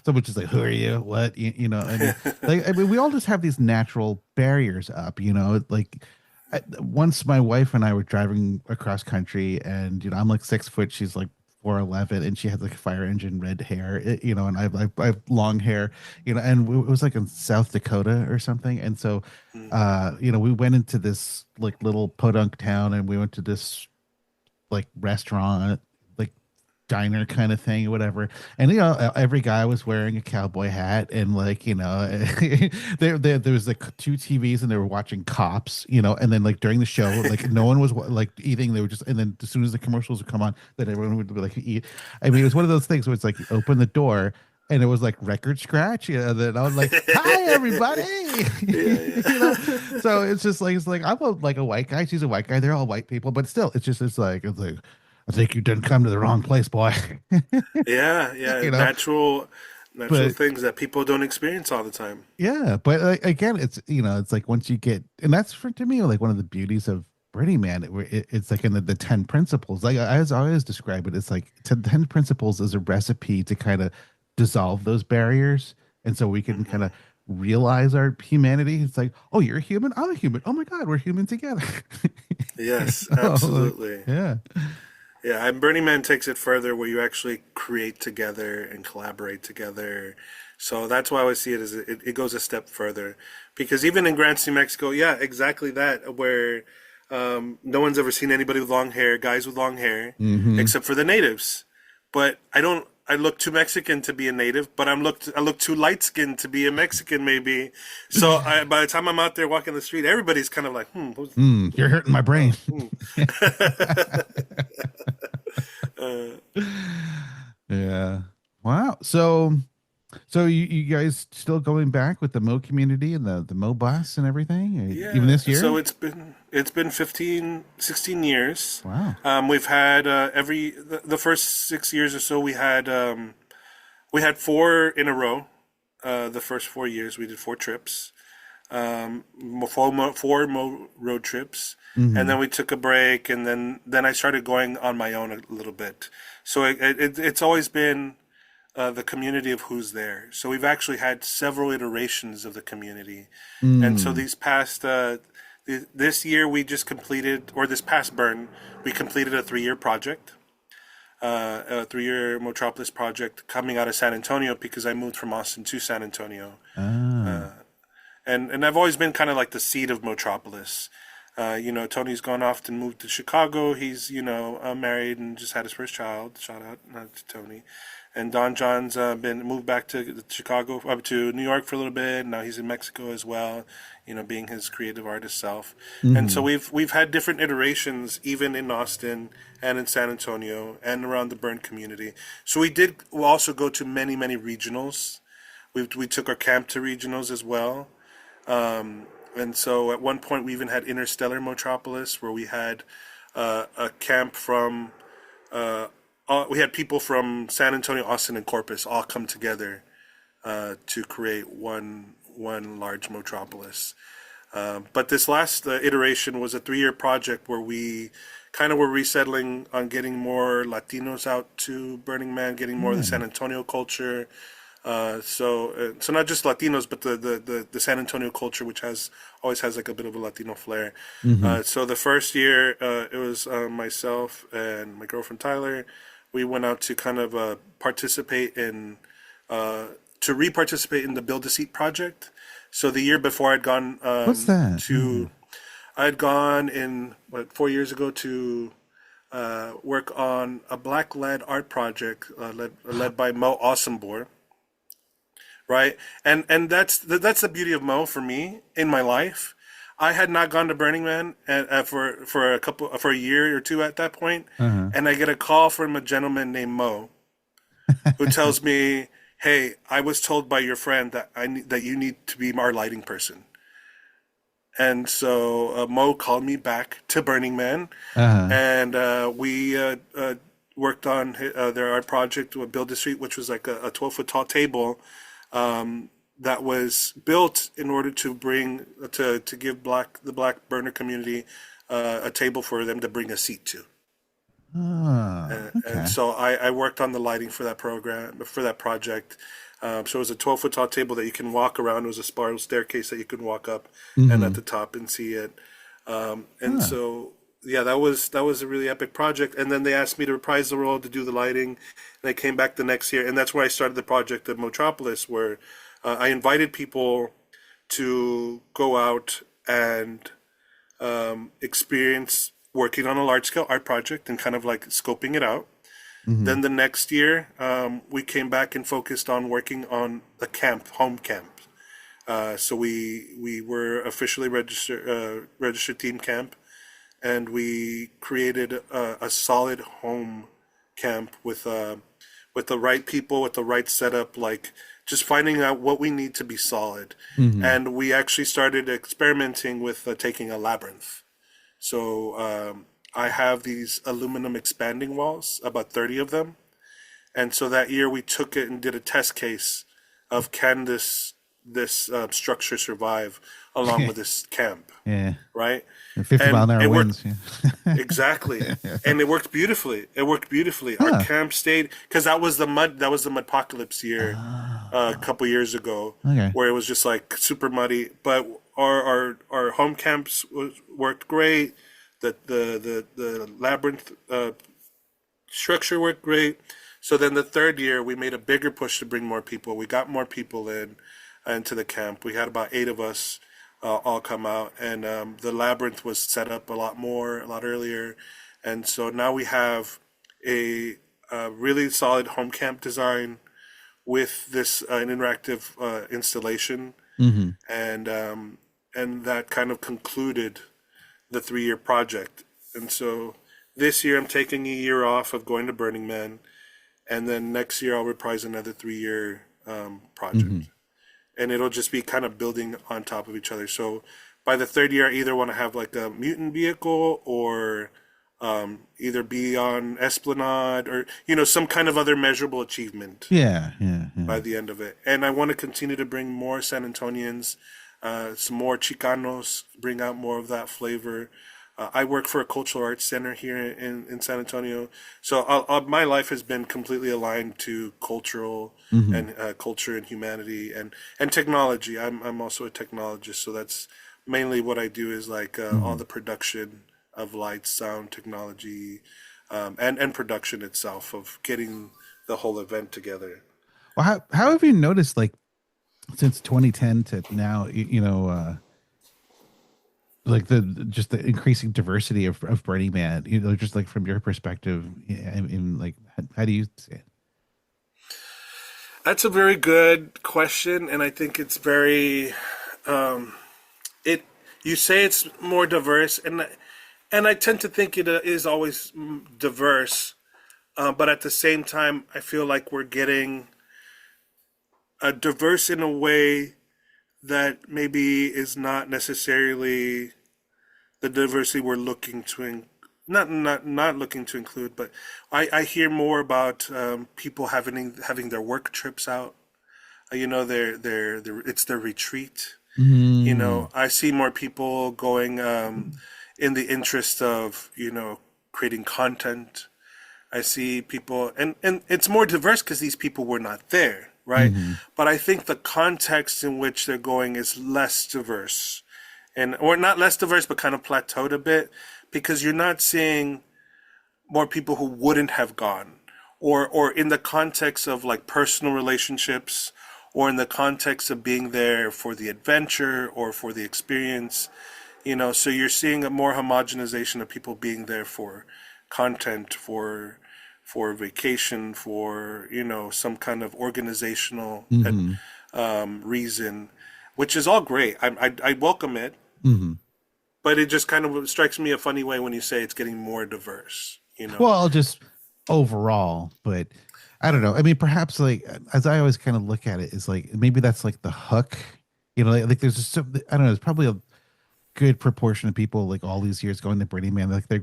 someone just like, who are you? What? And like, we all just have these natural barriers up, like once my wife and I were driving across country, and, I'm like 6 foot, she's like 4'11", and she has like fire engine red hair, and I have long hair, and it was like in South Dakota or something. And so, we went into this like little podunk town, and we went to this like restaurant like diner kind of thing or whatever. And every guy was wearing a cowboy hat, and like there was like two TVs, and they were watching Cops, and then like during the show, like no one was like eating. They were just, and then as soon as the commercials would come on, then everyone would be like eat. I mean, it was one of those things where it's like you open the door. And it was like record scratch. Yeah, then I was like, "Hi, everybody!" So it's like I'm like a white guy. She's a white guy. They're all white people, but still, it's like I think you didn't come to the wrong place, boy. Yeah, natural But things that people don't experience all the time. yeah, but again, it's like once you get, and that's to me like one of the beauties of Burning Man. It's like in the 10 principles. Like I always describe it, it's like 10 principles is a recipe to kind of dissolve those barriers, and so we can kind of realize our humanity. It's like, oh, you're a human, I'm a human. Oh my God, we're human together. Yes, Like, absolutely. yeah. Yeah, and Burning Man takes it further where you actually create together and collaborate together. So that's why I always see it as it goes a step further. Because even in Grand City, Mexico, yeah, exactly that, where no one's ever seen anybody with long hair, guys with long hair, except for the natives. But I look too Mexican to be a native, but I look too light skinned to be a Mexican, maybe. So by the time I'm out there walking the street, everybody's kind of like, You're hurting my brain. Yeah. Wow. So you guys still going back with the Mo community and the Mo bus and everything, Yeah. even this year? So it's been 15, 16 years. Wow. We've had the first 6 years or so we had four in a row. The first 4 years we did 4 trips, four road trips, and then we took a break, and then I started going on my own a little bit. So it's always been the community of who's there. So we've actually had several iterations of the community, and so these past this year we just completed, or this past burn, we completed a 3-year project. A 3-year Motropolis project coming out of San Antonio, because I moved from Austin to San Antonio. And I've always been kind of like the seed of Motropolis. Tony's gone off and moved to Chicago. He's, married and just had his first child. Shout out to Tony. And Don John's been moved back to Chicago, up to New York for a little bit. Now he's in Mexico as well, being his creative artist self. And so we've had different iterations, even in Austin and in San Antonio and around the Burn community. So we'll also go to many, many regionals. We took our camp to regionals as well. And so at one point we even had Interstellar Motropolis, where we had a camp from we had people from San Antonio, Austin, and Corpus all come together to create one large Motropolis. But this last iteration was a 3-year project where we kind of were resettling on getting more Latinos out to Burning Man, getting more of the San Antonio culture. So not just Latinos, but the San Antonio culture, which always has like a bit of a Latino flair. So the first year, it was myself and my girlfriend Tyler. We went out to kind of participate in re-participate in the Build a Seat project. So the year before, I'd gone What's that? I'd gone in 4 years ago to work on a black-led art project led by Mo Awesomeboy. Right, and that's the beauty of Mo for me in my life. I had not gone to Burning Man for a year or two at that point, and I get a call from a gentleman named Mo, who tells me, "Hey, I was told by your friend that you need to be our lighting person." And so Mo called me back to Burning Man, and we worked on their art project with Build a Street, which was like a 12-foot tall table. That was built in order to bring to give the black burner community a table for them to bring a seat to. And so I worked on the lighting for that project. So it was a 12-foot tall table that you can walk around. It was a spiral staircase that you can walk up and at the top and see it. So yeah, that was a really epic project. And then they asked me to reprise the role to do the lighting, and I came back the next year, and that's where I started the project of Motropolis, where I invited people to go out and experience working on a large-scale art project and kind of like scoping it out. Then the next year, we came back and focused on working on the camp, home camp. So we were officially registered team camp, and we created a solid home camp with the right people, with the right setup, like just finding out what we need to be solid. And we actually started experimenting with taking a labyrinth. So I have these aluminum expanding walls, about 30 of them. And so that year we took it and did a test case of can this structure survive along with this camp. Yeah. Right? And 50-mile-an-hour winds. Exactly. And it worked beautifully. Our camp stayed, because that was the mudpocalypse year a couple years ago, where it was just like super muddy. But our home camps worked great. The labyrinth structure worked great. So then the third year, we made a bigger push to bring more people. We got more people into the camp. We had about 8 of us all come out, and the labyrinth was set up a lot earlier. And so now we have a really solid home camp design with this an interactive installation. And that kind of concluded the 3-year project. And so this year I'm taking a year off of going to Burning Man, and then next year I'll reprise another 3-year project. And it'll just be kind of building on top of each other. So by the 3rd year, I either want to have like a mutant vehicle, or either be on Esplanade, or some kind of other measurable achievement. Yeah. By the end of it. And I want to continue to bring more San Antonians, some more Chicanos, bring out more of that flavor. I work for a cultural arts center here in San Antonio, so my life has been completely aligned to cultural and culture and humanity and technology. I'm also a technologist, so that's mainly what I do, is like all the production of light, sound, technology, and production itself, of getting the whole event together. Well, how have you noticed, like, since 2010 to now, like the increasing diversity of Burning Man, just like from your perspective, in like, how do you see it? That's a very good question, and I think it's very you say it's more diverse, and I tend to think it is always diverse, but at the same time I feel like we're getting diverse in a way that maybe is not necessarily the diversity we're looking to not looking to include. But I hear more about people having their work trips out. It's their retreat. I see more people going in the interest of creating content. I see people, and it's more diverse because these people were not there. Right. But I think the context in which they're going is less diverse, or not less diverse, but kind of plateaued a bit, because you're not seeing more people who wouldn't have gone, or in the context of like personal relationships, or in the context of being there for the adventure or for the experience, so you're seeing a more homogenization of people being there for content, for vacation, for some kind of organizational reason, which is all great. I welcome it, but it just kind of strikes me a funny way when you say it's getting more diverse. Well, just overall, but I don't know. I mean, perhaps, like, as I always kind of look at it, is like maybe that's like the hook. Like there's just I don't know. There's probably a good proportion of people, like, all these years going to Burning Man, like they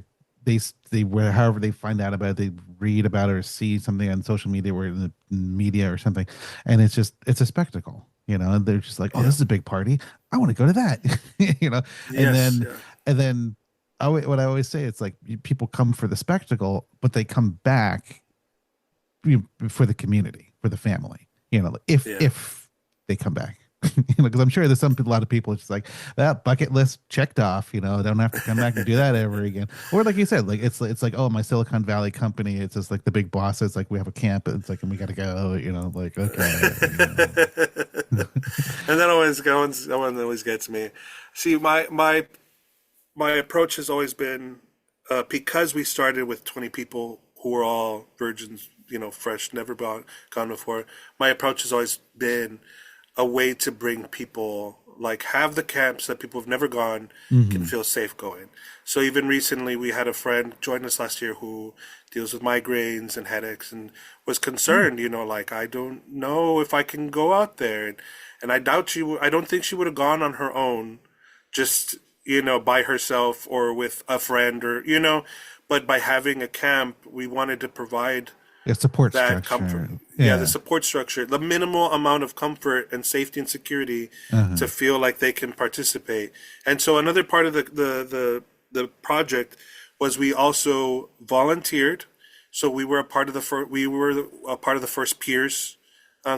however they find out about it, they read about it or see something on social media or in the media or something, and it's a spectacle, and they're just like, oh, this is a big party, I want to go to that. And then what I always say, it's like people come for the spectacle, but they come back for the community, for the family, if they come back. Because I'm sure there's a lot of people, it's just like, that bucket list checked off, I don't have to come back and do that ever again. Or like you said, like it's like, oh, my Silicon Valley company, it's just like the big boss, it's like, we have a camp, it's like, and we got to go, like, okay. And that one always gets me. See, my approach has always been, because we started with 20 people who are all virgins, fresh, never gone before. My approach has always been a way to bring people, like have the camps that people have never gone can feel safe going. So even recently we had a friend join us last year who deals with migraines and headaches and was concerned, like, I don't know if I can go out there. And I doubt I don't think she would have gone on her own, just, by herself or with a friend or, but by having a camp, we wanted to provide A support that structure. comfort. Yeah, the support structure, the minimal amount of comfort and safety and security to feel like they can participate. And so another part of the project was we also volunteered. So we were a part of the first peers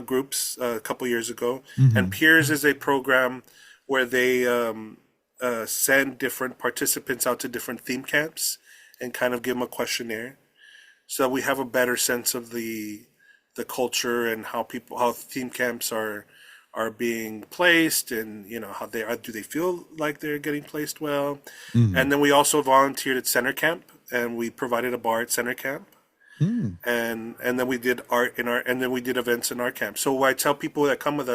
groups a couple years ago. And peers is a program where they send different participants out to different theme camps and kind of give them a questionnaire, so we have a better sense of the culture and how theme camps are being placed, and how do they feel like they're getting placed well. And then we also volunteered at center camp, and we provided a bar at center camp. And then we did we did events in our camp. So I tell people that come with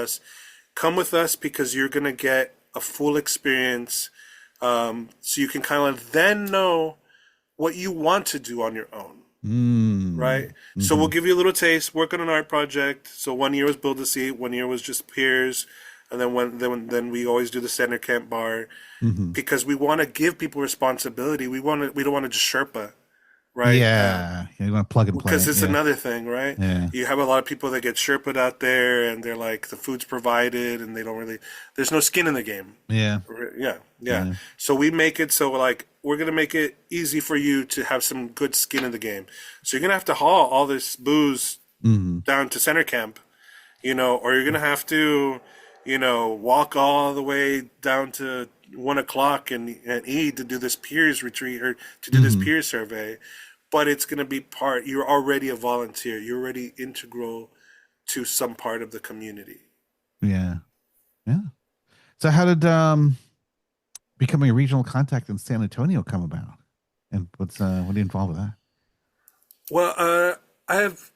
us because you're gonna get a full experience, so you can kind of then know what you want to do on your own. Right? So we'll give you a little taste, work on an art project. So 1 year was Build a Seat, 1 year was just peers, and then we always do the center camp bar, because we want to give people responsibility. We don't want to just Sherpa, right? Yeah, you want to plug and play. Because it's another thing, right? Yeah. You have a lot of people that get Sherpa'd out there, and they're like, the food's provided, and they don't really. There's no skin in the game. Yeah. Yeah. So we make it so, like, we're gonna make it easy for you to have some good skin in the game. So you're gonna have to haul all this booze down to center camp, or you're gonna have to, walk all the way down to 1 o'clock and eat to do this peers retreat or to do this peer survey. But it's gonna be you're already a volunteer. You're already integral to some part of the community. Yeah. So how did becoming a regional contact in San Antonio come about, and what are you involved with that? Well, I have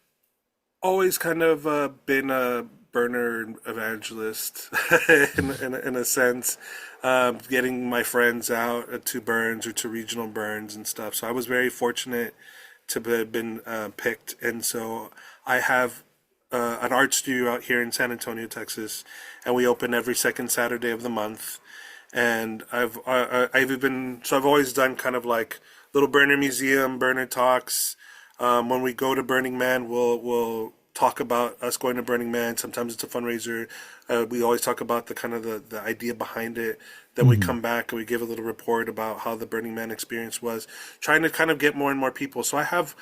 always kind of been a burner evangelist in a sense, getting my friends out to burns or to regional burns and stuff. So I was very fortunate to have been picked, and so I have an art studio out here in San Antonio, Texas, and we open every second Saturday of the month. And I've always done kind of like little burner museum, burner talks. When we go to Burning Man, we'll talk about us going to Burning Man. Sometimes it's a fundraiser. We always talk about the kind of the idea behind it. Then we come back and we give a little report about how the Burning Man experience was, trying to kind of get more and more people. So I have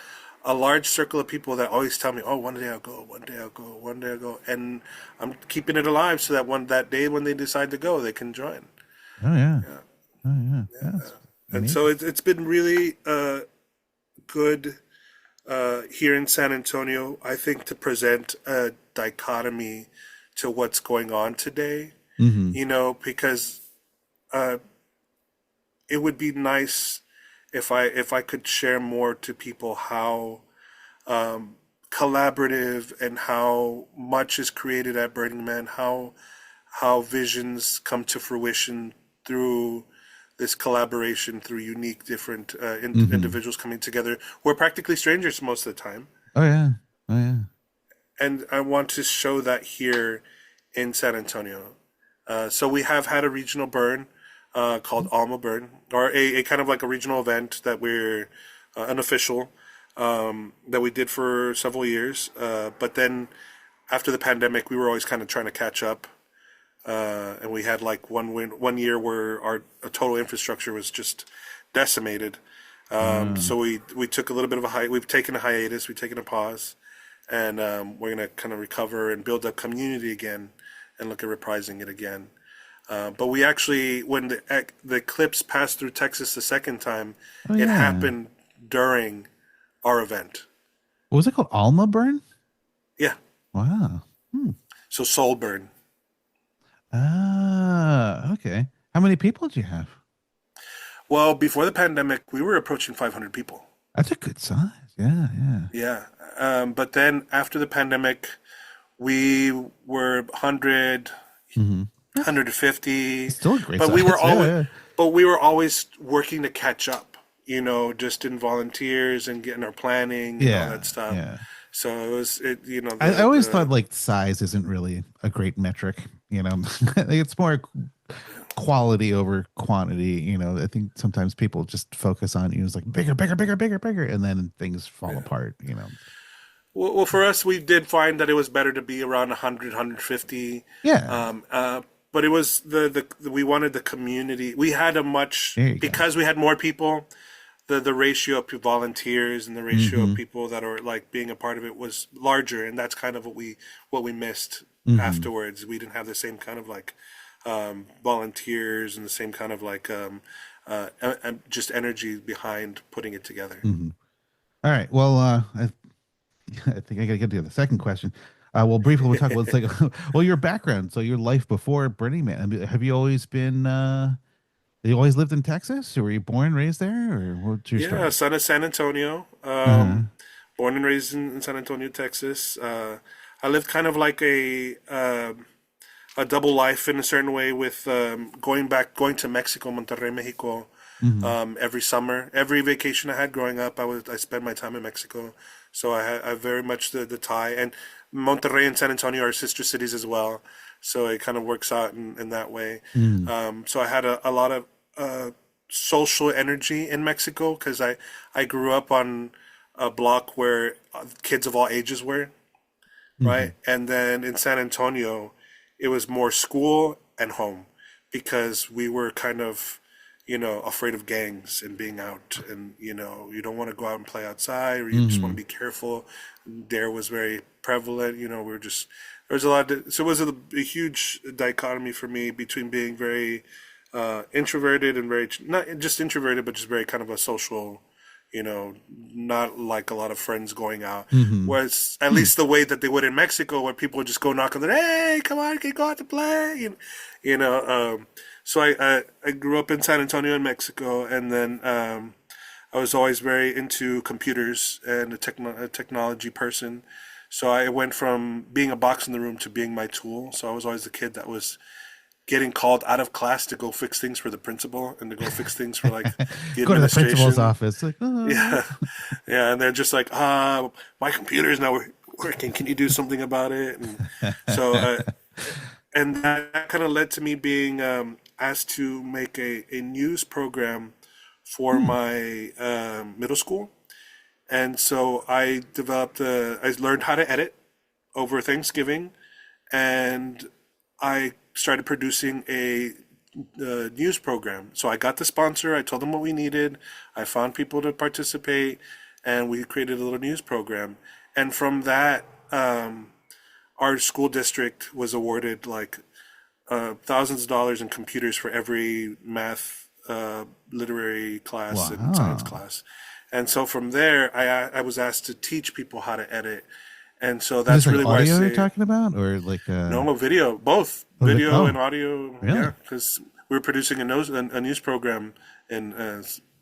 a large circle of people that always tell me, "Oh, one day I'll go, one day I'll go, one day I'll go," and I'm keeping it alive so that day when they decide to go, they can join. Oh yeah. And so it's been really good here in San Antonio, I think, to present a dichotomy to what's going on today. Because it would be nice if I could share more to people how collaborative and how much is created at Burning Man, how visions come to fruition through this collaboration, through unique different individuals coming together. We're practically strangers most of the time. Oh yeah. And I want to show that here in San Antonio. So we have had a regional burn called Alma Burn, or a kind of like a regional event that we're unofficial, that we did for several years. But then after the pandemic, we were always kind of trying to catch up. And we had like one year where our total infrastructure was just decimated. So we took a little bit of we've taken a hiatus, we've taken a pause, and we're going to kind of recover and build a community again and look at reprising it again. But we actually, when the eclipse passed through Texas the second time, it happened during our event. What was it called? Alma Burn? Yeah. Wow. So Soul Burn. Ah, okay. How many people did you have? Well, before the pandemic, we were approaching 500 people. That's a good size. Yeah, yeah. Yeah. But then after the pandemic, we were 100, Mm-hmm. That's 150, still a great but we were size. Yeah, always, yeah. but we were always working to catch up, just in volunteers and getting our planning and all Yeah, that stuff. yeah. So it was, I always thought like size isn't really a great metric. I think it's more quality over quantity. I think sometimes people just focus on it's like bigger, bigger, bigger, bigger, bigger, and then things fall apart. well, for us, we did find that it was better to be around 100, 150. Yeah, But it was we wanted the community. We had there you go. because we had more people, the ratio of volunteers and the ratio of Mm-hmm. people that are like being a part of it was larger, and that's kind of what we missed Mm-hmm. afterwards. We didn't have the same kind of like volunteers and the same kind of like just energy behind putting it together. Mm-hmm. All right. Well, I think I gotta get to the second question. Well, briefly we'll talk about it's like well your background, so your life before Burning Man. I mean, have you always been? You always lived in Texas, or were you born, raised there, or what's your Yeah, story? son of San Antonio. Uh-huh. Born and raised in San Antonio, Texas. I lived kind of like a double life in a certain way with going to Mexico, Monterrey, Mexico, Mm-hmm. every summer. Every vacation I had growing up, I spent my time in Mexico. So I very much the tie. And Monterrey and San Antonio are sister cities as well. So it kind of works out in that way. Mm-hmm. So I had a lot of social energy in Mexico because I grew up on a block where kids of all ages were, Mm-hmm. right? And then in San Antonio, it was more school and home because we were kind of, afraid of gangs and being out, and you don't want to go out and play outside, or you just want Mm-hmm. to be careful. Dare was very prevalent. We were just there was a lot so it was a huge dichotomy for me between being very introverted and very not just introverted, but just very kind of a social, not like a lot of friends going out. Mm-hmm. Whereas at least the way that they would in Mexico, where people would just go knock on the door, hey, come on, can you go out to play? So I grew up in San Antonio in Mexico, and then I was always very into computers and a technology person. So I went from being a box in the room to being my tool. So I was always the kid that was getting called out of class to go fix things for the principal and to go fix things for like the Go to the principal's administration. office. Like, Yeah, yeah, and they're just like, my computer is not working. Can you do something about it? And so, and that kind of led to me being asked to make a news program for my middle school. And so I I learned how to edit over Thanksgiving, and I started producing a news program. So I got the sponsor, I told them what we needed, I found people to participate, and we created a little news program. And from that, our school district was awarded like thousands of dollars in computers for every math, literary class, and science wow. class. And so from there, I was asked to teach people how to edit. And so Is this that's like really why I audio you're say talking about, or like no video, both video and audio. really? Yeah, because we were producing a news program, and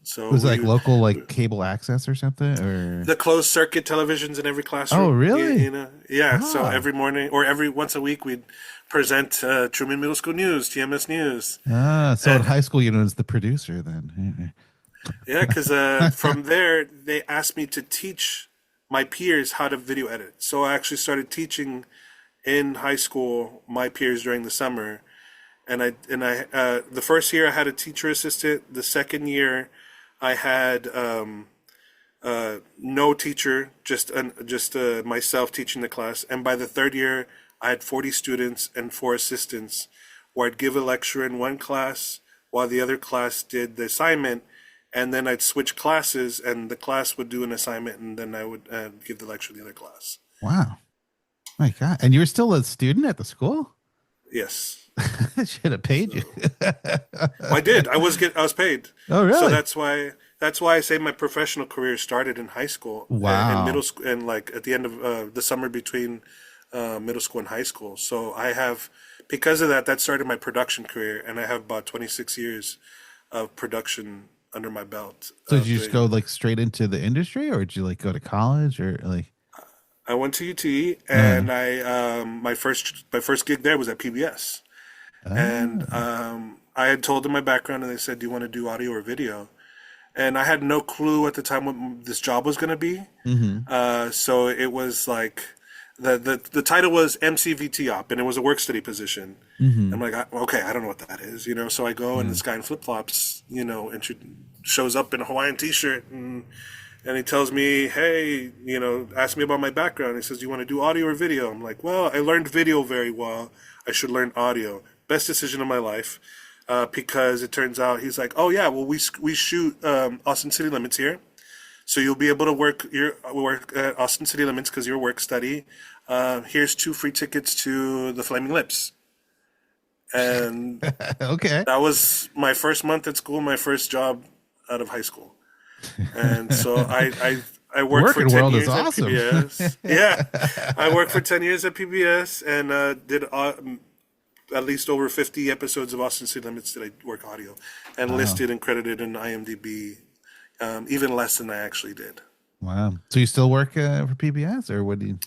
so Was it like we local, like cable access or something, or? the closed circuit televisions in every Oh, classroom. really? Yeah. So Ah, every morning or every once a week, we'd present Truman Middle School News, TMS News. so in high school, as the producer then. Yeah, because from there they asked me to teach my peers how to video edit. So I actually started teaching in high school my peers during the summer, and I the first year I had a teacher assistant. The second year I had no teacher, just myself teaching the class. And by the third year, I had 40 students and 4 assistants, where I'd give a lecture in one class while the other class did the assignment, and then I'd switch classes, and the class would do an assignment, and then I would give the lecture to the other class. Wow, my God! And you were still a student at the school? Yes. Should have paid you. I did. I was paid. Oh, really? So that's why I say my professional career started in high school. Wow. And middle school, and like at the end of the summer between middle school and high school. So I have, because of that, that started my production career, and I have about 26 years of production under my belt. So did you just go like straight into the industry, or did you like go to college, or like? I went to UT, and my first gig there was at PBS, and I had told them my background, and they said, "Do you want to do audio or video?" And I had no clue at the time what this job was going to be. So it was like the title was MCVT op, and it was a work study position. I'm like, okay, I don't know what that is, So I go, and this guy in flip flops, shows up in a Hawaiian T-shirt, and he tells me, hey, ask me about my background. He says, do you want to do audio or video? I'm like, well, I learned video very well. I should learn audio. Best decision of my life. Because it turns out he's like, oh yeah, well we shoot Austin City Limits here, so you'll be able to work at Austin City Limits because you're a work study. Here's 2 free tickets to the Flaming Lips, and Okay. that was my first month at school, my first job out of high school, and so I worked for Working 10 world is years at awesome. PBS. Yeah, I worked for 10 years at PBS and did at least over 50 episodes of Austin City Limits that I work audio, and listed and credited in IMDb, even less than I actually did. Wow. So you still work for PBS, or what do you?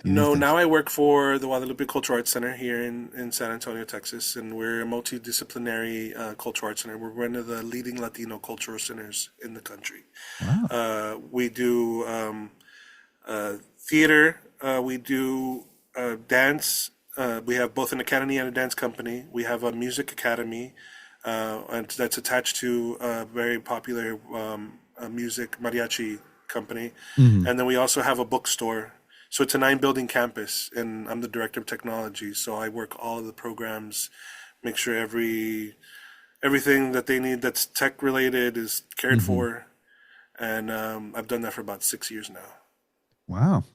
No, now I work for the Guadalupe Cultural Arts Center here in San Antonio, Texas, and we're a multidisciplinary cultural arts center. We're one of the leading Latino cultural centers in the country. Wow. We do theater, we do dance. We have both an academy and a dance company. We have a music academy, and that's attached to a very popular music mariachi company. And then we also have a bookstore. So it's a 9-building campus, and I'm the director of technology. So I work all of the programs, make sure everything that they need that's tech related is cared for. And I've done that for about 6 years now. Wow.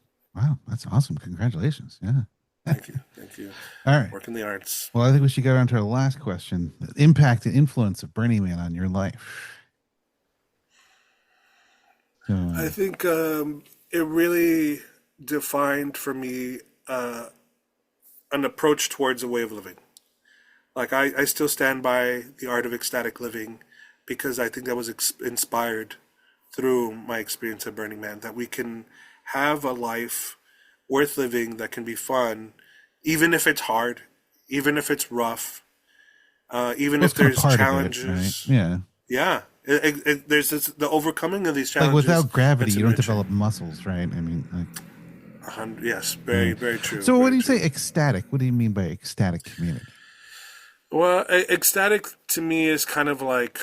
That's awesome. Congratulations. Yeah. Thank you. All right. Work in the arts. Well, I think we should get on to our last question: the impact and influence of Burning Man on your life. I think it really defined for me an approach towards a way of living. Like I still stand by the art of ecstatic living because I think that was inspired through my experience at Burning Man, that we can have a life worth living that can be fun, even if it's hard, even if it's rough, even if there's challenges. Right? Yeah. Yeah. There's the overcoming of these challenges. Like without gravity, you don't develop muscles, right? I mean, like. Yes, very true. So very when you true. say ecstatic, what do you mean by ecstatic community? Well, ecstatic to me is kind of like,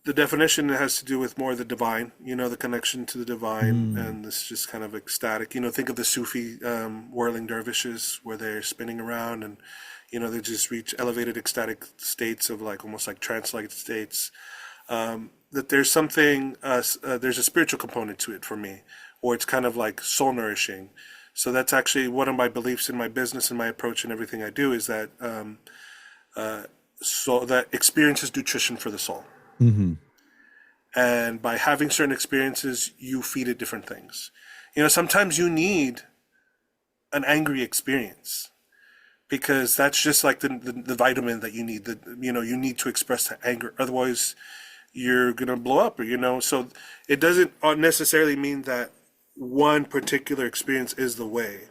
the definition has to do with more the divine, the connection to the divine, and this just kind of ecstatic. Think of the Sufi whirling dervishes where they're spinning around and, they just reach elevated ecstatic states of like almost like trance-like states. That there's something, there's a spiritual component to it for me, or it's kind of like soul nourishing. So that's actually one of my beliefs in my business and my approach and everything I do is that so that experience is nutrition for the soul. And by having certain experiences, you feed it different things. Sometimes you need an angry experience because that's just like the vitamin that you need. That you need to express that anger. Otherwise, you're gonna blow up. So it doesn't necessarily mean that one particular experience is the way,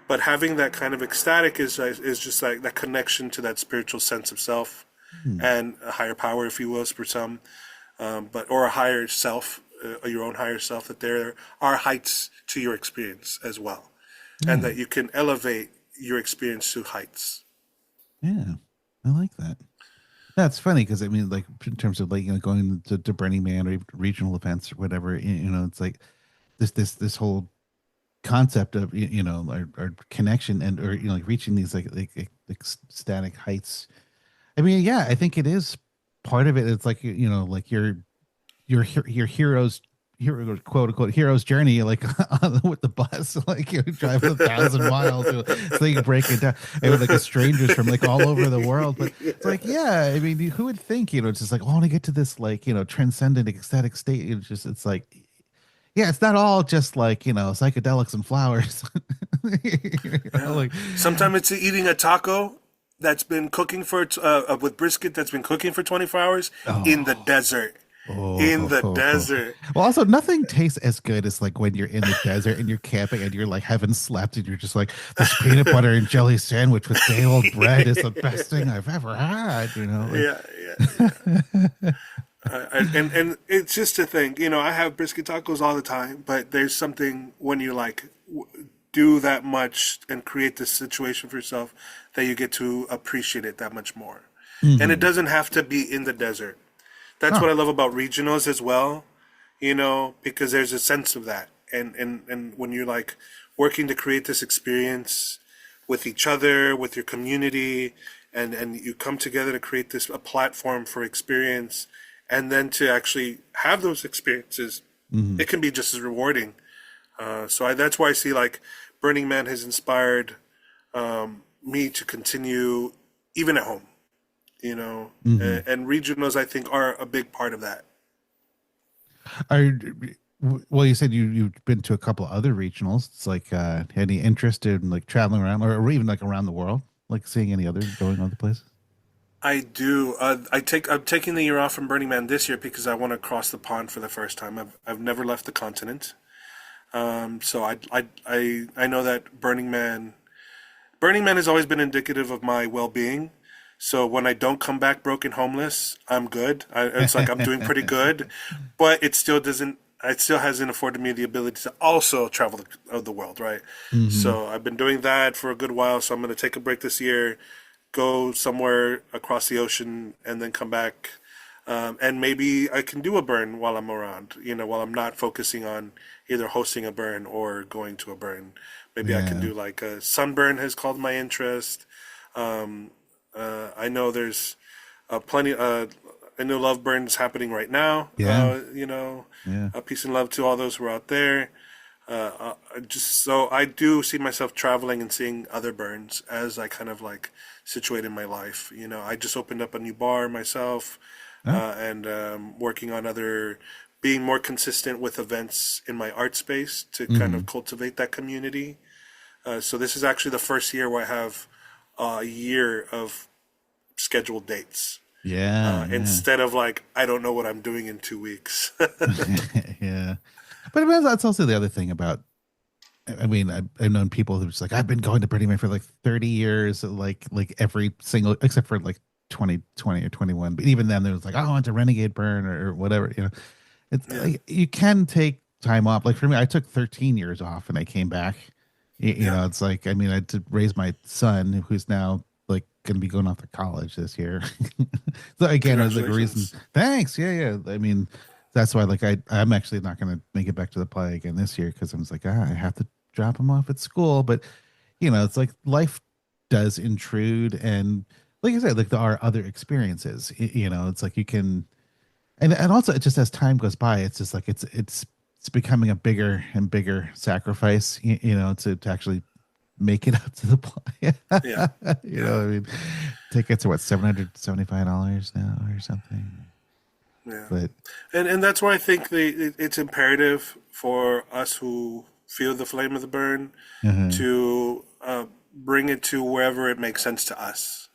but having that kind of ecstatic is just like that connection to that spiritual sense of self and a higher power, if you will, for some. Or a higher self, your own higher self, that there are heights to your experience as well. And that you can elevate your experience to heights. Yeah, I like that. That's funny because I mean, like in terms of like going to Burning Man or regional events or whatever, it's like this whole concept of our connection and or like reaching these like ecstatic heights. I mean, yeah, I think it is part of it. It's like like your hero's quote unquote hero's journey, like with the bus, like you're driving 1,000 miles, so you can break it down and with like strangers from like all over the world. But it's like, yeah, I mean, who would think it's just like, I want to get to this like transcendent ecstatic state. It's like, yeah, it's not all just like psychedelics and flowers. Like sometimes it's eating a taco that's been cooking for with brisket that's been cooking for 24 hours in the Oh. desert. In the Oh. desert. Well, also nothing tastes as good as like when you're in the desert and you're camping and you're like haven't slept and you're just like this peanut butter and jelly sandwich with day old bread is the best thing I've ever had. You know, Yeah, yeah, yeah. And it's just a thing, I have brisket tacos all the time, but there's something when you like do that much and create this situation for yourself that you get to appreciate it that much more. And it doesn't have to be in the desert. That's Huh. what I love about regionals as well, because there's a sense of that. And when you're like working to create this experience with each other, with your community, and you come together to create this a platform for experience, and then to actually have those experiences, it can be just as rewarding. That's why I see like Burning Man has inspired me to continue even at home, and regionals I think are a big part of that. Are well, you said you've been to a couple of other regionals. It's like any interest in like traveling around or even like around the world, like seeing any other going other places? I do. I'm taking the year off from Burning Man this year because I want to cross the pond for the first time. I've never left the continent. So I know that Burning Man has always been indicative of my well-being. So when I don't come back broken homeless, I'm good. It's like I'm doing pretty good, but it still hasn't afforded me the ability to also travel the world, right? So I've been doing that for a good while. So I'm going to take a break this year, go somewhere across the ocean, and then come back. And maybe I can do a burn while I'm around, while I'm not focusing on either hosting a burn or going to a burn. Maybe I can Yeah. do like a sunburn has called my interest. I know there's plenty. I know love burns happening right now. Yeah. Yeah. Peace and love to all those who are out there. Just so I do see myself traveling and seeing other burns as I kind of like situate in my life. I just opened up a new bar myself, Oh. and working on being more consistent with events in my art space to kind of cultivate that community. So this is actually the first year where I have a year of scheduled dates. Yeah. Instead of like, I don't know what I'm doing in 2 weeks. Yeah. But I mean, that's also the other thing about. I mean, I've known people who's like, I've been going to Burning Man for like 30 years, like every single, except for like 2020 or 21. But even then, there was like, oh, I went to Renegade Burn or whatever. It's Yeah, like you can take time off. Like for me, I took 13 years off and I came back. yeah. It's like, I mean, I had to raise my son who's now like going to be going off to college this year. So again, it was like a reason. Congratulations. Thanks. Yeah. Yeah. I mean, that's why like I'm actually not going to make it back to the play again this year because I was like, I have to drop him off at school. But it's like life does intrude, and like I said, like there are other experiences. It's like you can, and also it just as time goes by, it's just like it's becoming a bigger and bigger sacrifice, to actually make it up to the play. Yeah, yeah, I mean, tickets are what, $775 now or something. yeah. But And that's why I think it's imperative for us who feel the flame of the burn to bring it to wherever it makes sense to us.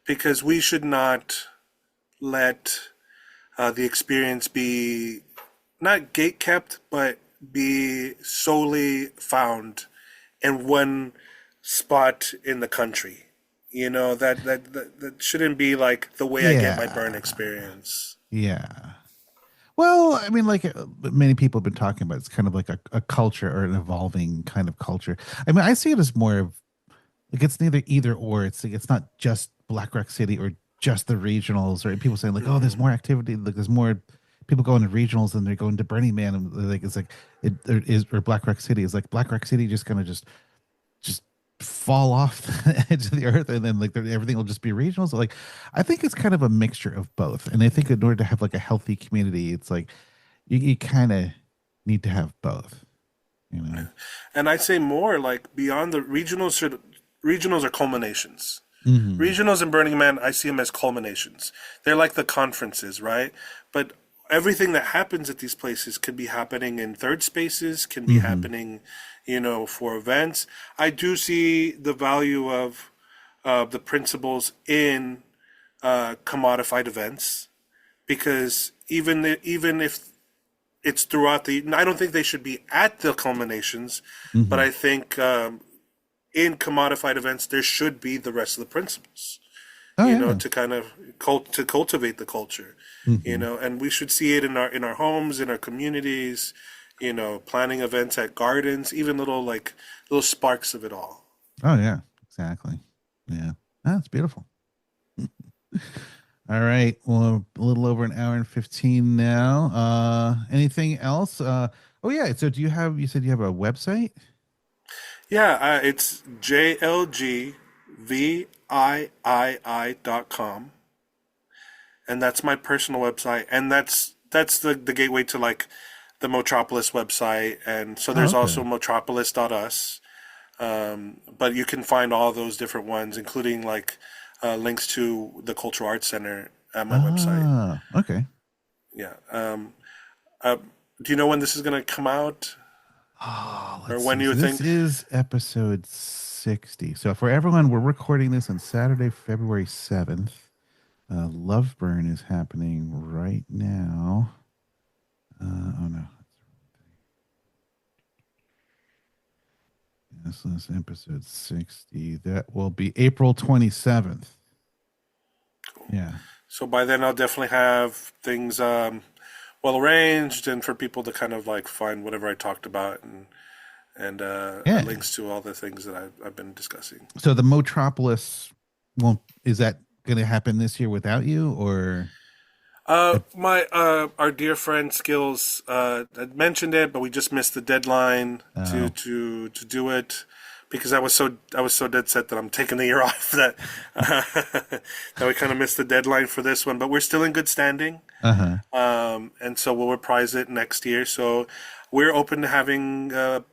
Because we should not let the experience be not gate kept, but be solely found in one spot in the country. That shouldn't be like the way I get my burn yeah, experience. yeah. Well, I mean, like many people have been talking about, it's kind of like a culture or an evolving kind of culture. I mean, I see it as more of like it's neither either or. It's like it's not just Black Rock City or just the regionals, or people saying like, oh, there's more activity, like there's more people going to regionals than they're going to Burning Man, and like it's like it there is or Black Rock City is like Black Rock City just gonna just fall off the edge of the earth, and then like everything will just be regional. So like I think it's kind of a mixture of both, and I think in order to have like a healthy community, it's like you kind of need to have both, you know. And I say more like beyond the regionals are culminations. Regionals and Burning Man, I see them as culminations. They're like the conferences, right? But everything that happens at these places could be happening in third spaces, can be happening, for events. I do see the value of the principles in commodified events, because even if it's throughout I don't think they should be at the culminations, but I think in commodified events there should be the rest of the principles. Oh, You yeah. know, to kind of to cultivate the culture. You know, and we should see it in our homes, in our communities. You know, planning events at gardens, even little sparks of it all. Oh, yeah, exactly. Yeah. That's beautiful. All right. Well, a little over an hour and 15 now. Anything else? Oh, yeah. So you said you have a website? Yeah, it's jlgvii.com, and that's my personal website, and that's the gateway to like the Motropolis website, and so there's okay. also Motropolis.us. But you can find all those different ones, including like links to the Cultural Arts Center at my website. Okay. Yeah. Do you know when this is going to come out? Or when See. you So think? this is episode 60. So for everyone, we're recording this on Saturday, February 7th. Love Burn is happening right now. Oh, no. This is episode 60. That will be April 27th. Yeah. So by then I'll definitely have things well arranged, and for people to kind of like find whatever I talked about, and Yeah. links to all the things that I've been discussing. So the Motropolis is that going to happen this year without you, or? My our dear friend Skills had mentioned it, but we just missed the deadline to do it, because I was so dead set that I'm taking the year off that that we kind of missed the deadline for this one. But we're still in good standing, and so we'll reprise it next year. So we're open to having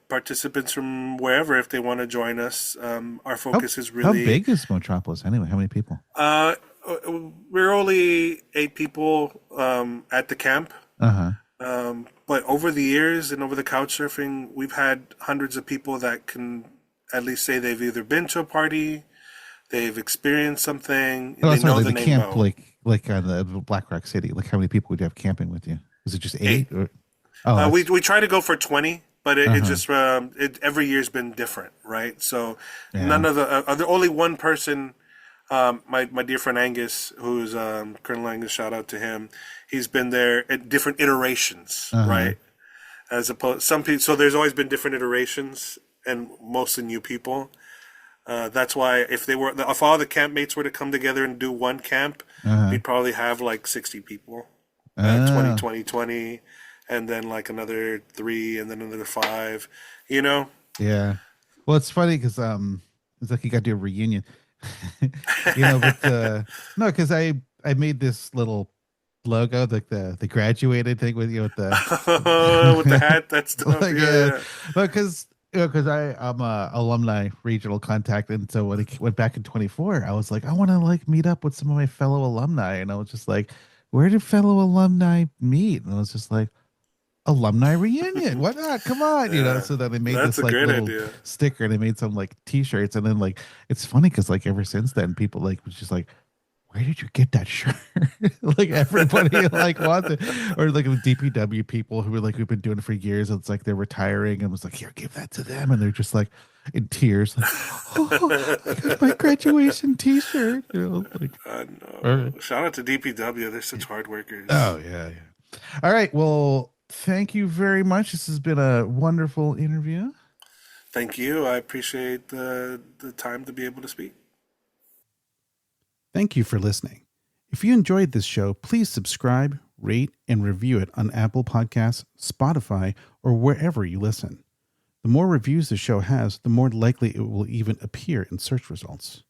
participants from wherever if they want to join us. Our focus is really how big is Motropolis anyway? How many people? We're only 8 people at the camp. But over the years and over the couch surfing, we've had hundreds of people that can at least say they've either been to a party, they've experienced something, they know the name camp, Mo. like on the Black Rock City. Like how many people would you have camping with you? Is it just 8? Or, we try to go for 20, but it just every year's been different, right? So none of the only one person. My dear friend Angus, who's Colonel Angus, shout out to him. He's been there at different iterations, right? As opposed some people, so there's always been different iterations, and mostly new people. That's why if all the campmates were to come together and do one camp, we'd probably have like 60 people, 20, and then like another 3, and then another 5. You know? Yeah. Well, it's funny because it's like you got to do a reunion. But no, because I made this little logo, like the graduated thing with with the with the hat. That's dope. like, Yeah. Because I'm a alumni regional contact, and so when it went back in 24, I was like, I want to like meet up with some of my fellow alumni, and I was just like, where did fellow alumni meet? And I was just like, alumni reunion. Why not? Come on, So then I made this like little idea. sticker, and I made some like T-shirts, and then like it's funny because like ever since then, people like was just like, where did you get that shirt? Like everybody like wants it, or like with DPW people who were like we've been doing it for years. And it's like they're retiring, and was like, here, give that to them, and they're just like in tears, like, oh, I got my graduation T-shirt. Like, no. Shout out to DPW. They're such hard workers. Oh yeah. All right, well. Thank you very much. This has been a wonderful interview. Thank you. I appreciate the time to be able to speak. Thank you for listening. If you enjoyed this show, please subscribe, rate, and review it on Apple Podcasts, Spotify, or wherever you listen. The more reviews the show has, the more likely it will even appear in search results.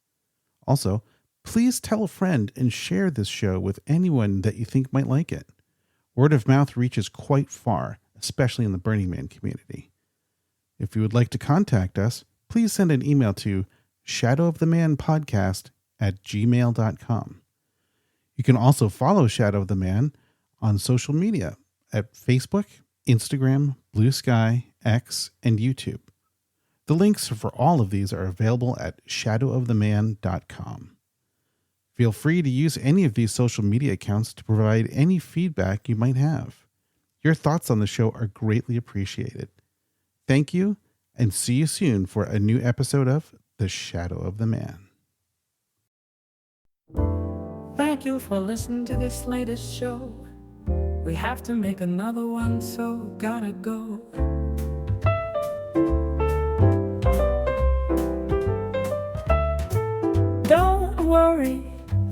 Also, please tell a friend and share this show with anyone that you think might like it. Word of mouth reaches quite far, especially in the Burning Man community. If you would like to contact us, please send an email to shadowofthemanpodcast@gmail.com. You can also follow Shadow of the Man on social media at Facebook, Instagram, Blue Sky, X, and YouTube. The links for all of these are available at shadowoftheman.com. Feel free to use any of these social media accounts to provide any feedback you might have. Your thoughts on the show are greatly appreciated. Thank you, and see you soon for a new episode of The Shadow of the Man. Thank you for listening to this latest show. We have to make another one, so gotta go. Don't worry,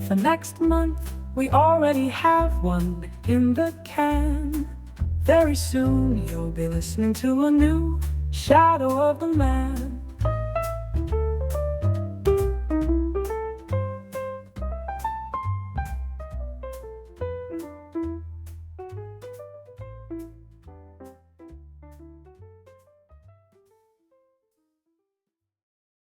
for next month we already have one in the can. Very soon you'll be listening to a new Shadow of the Man.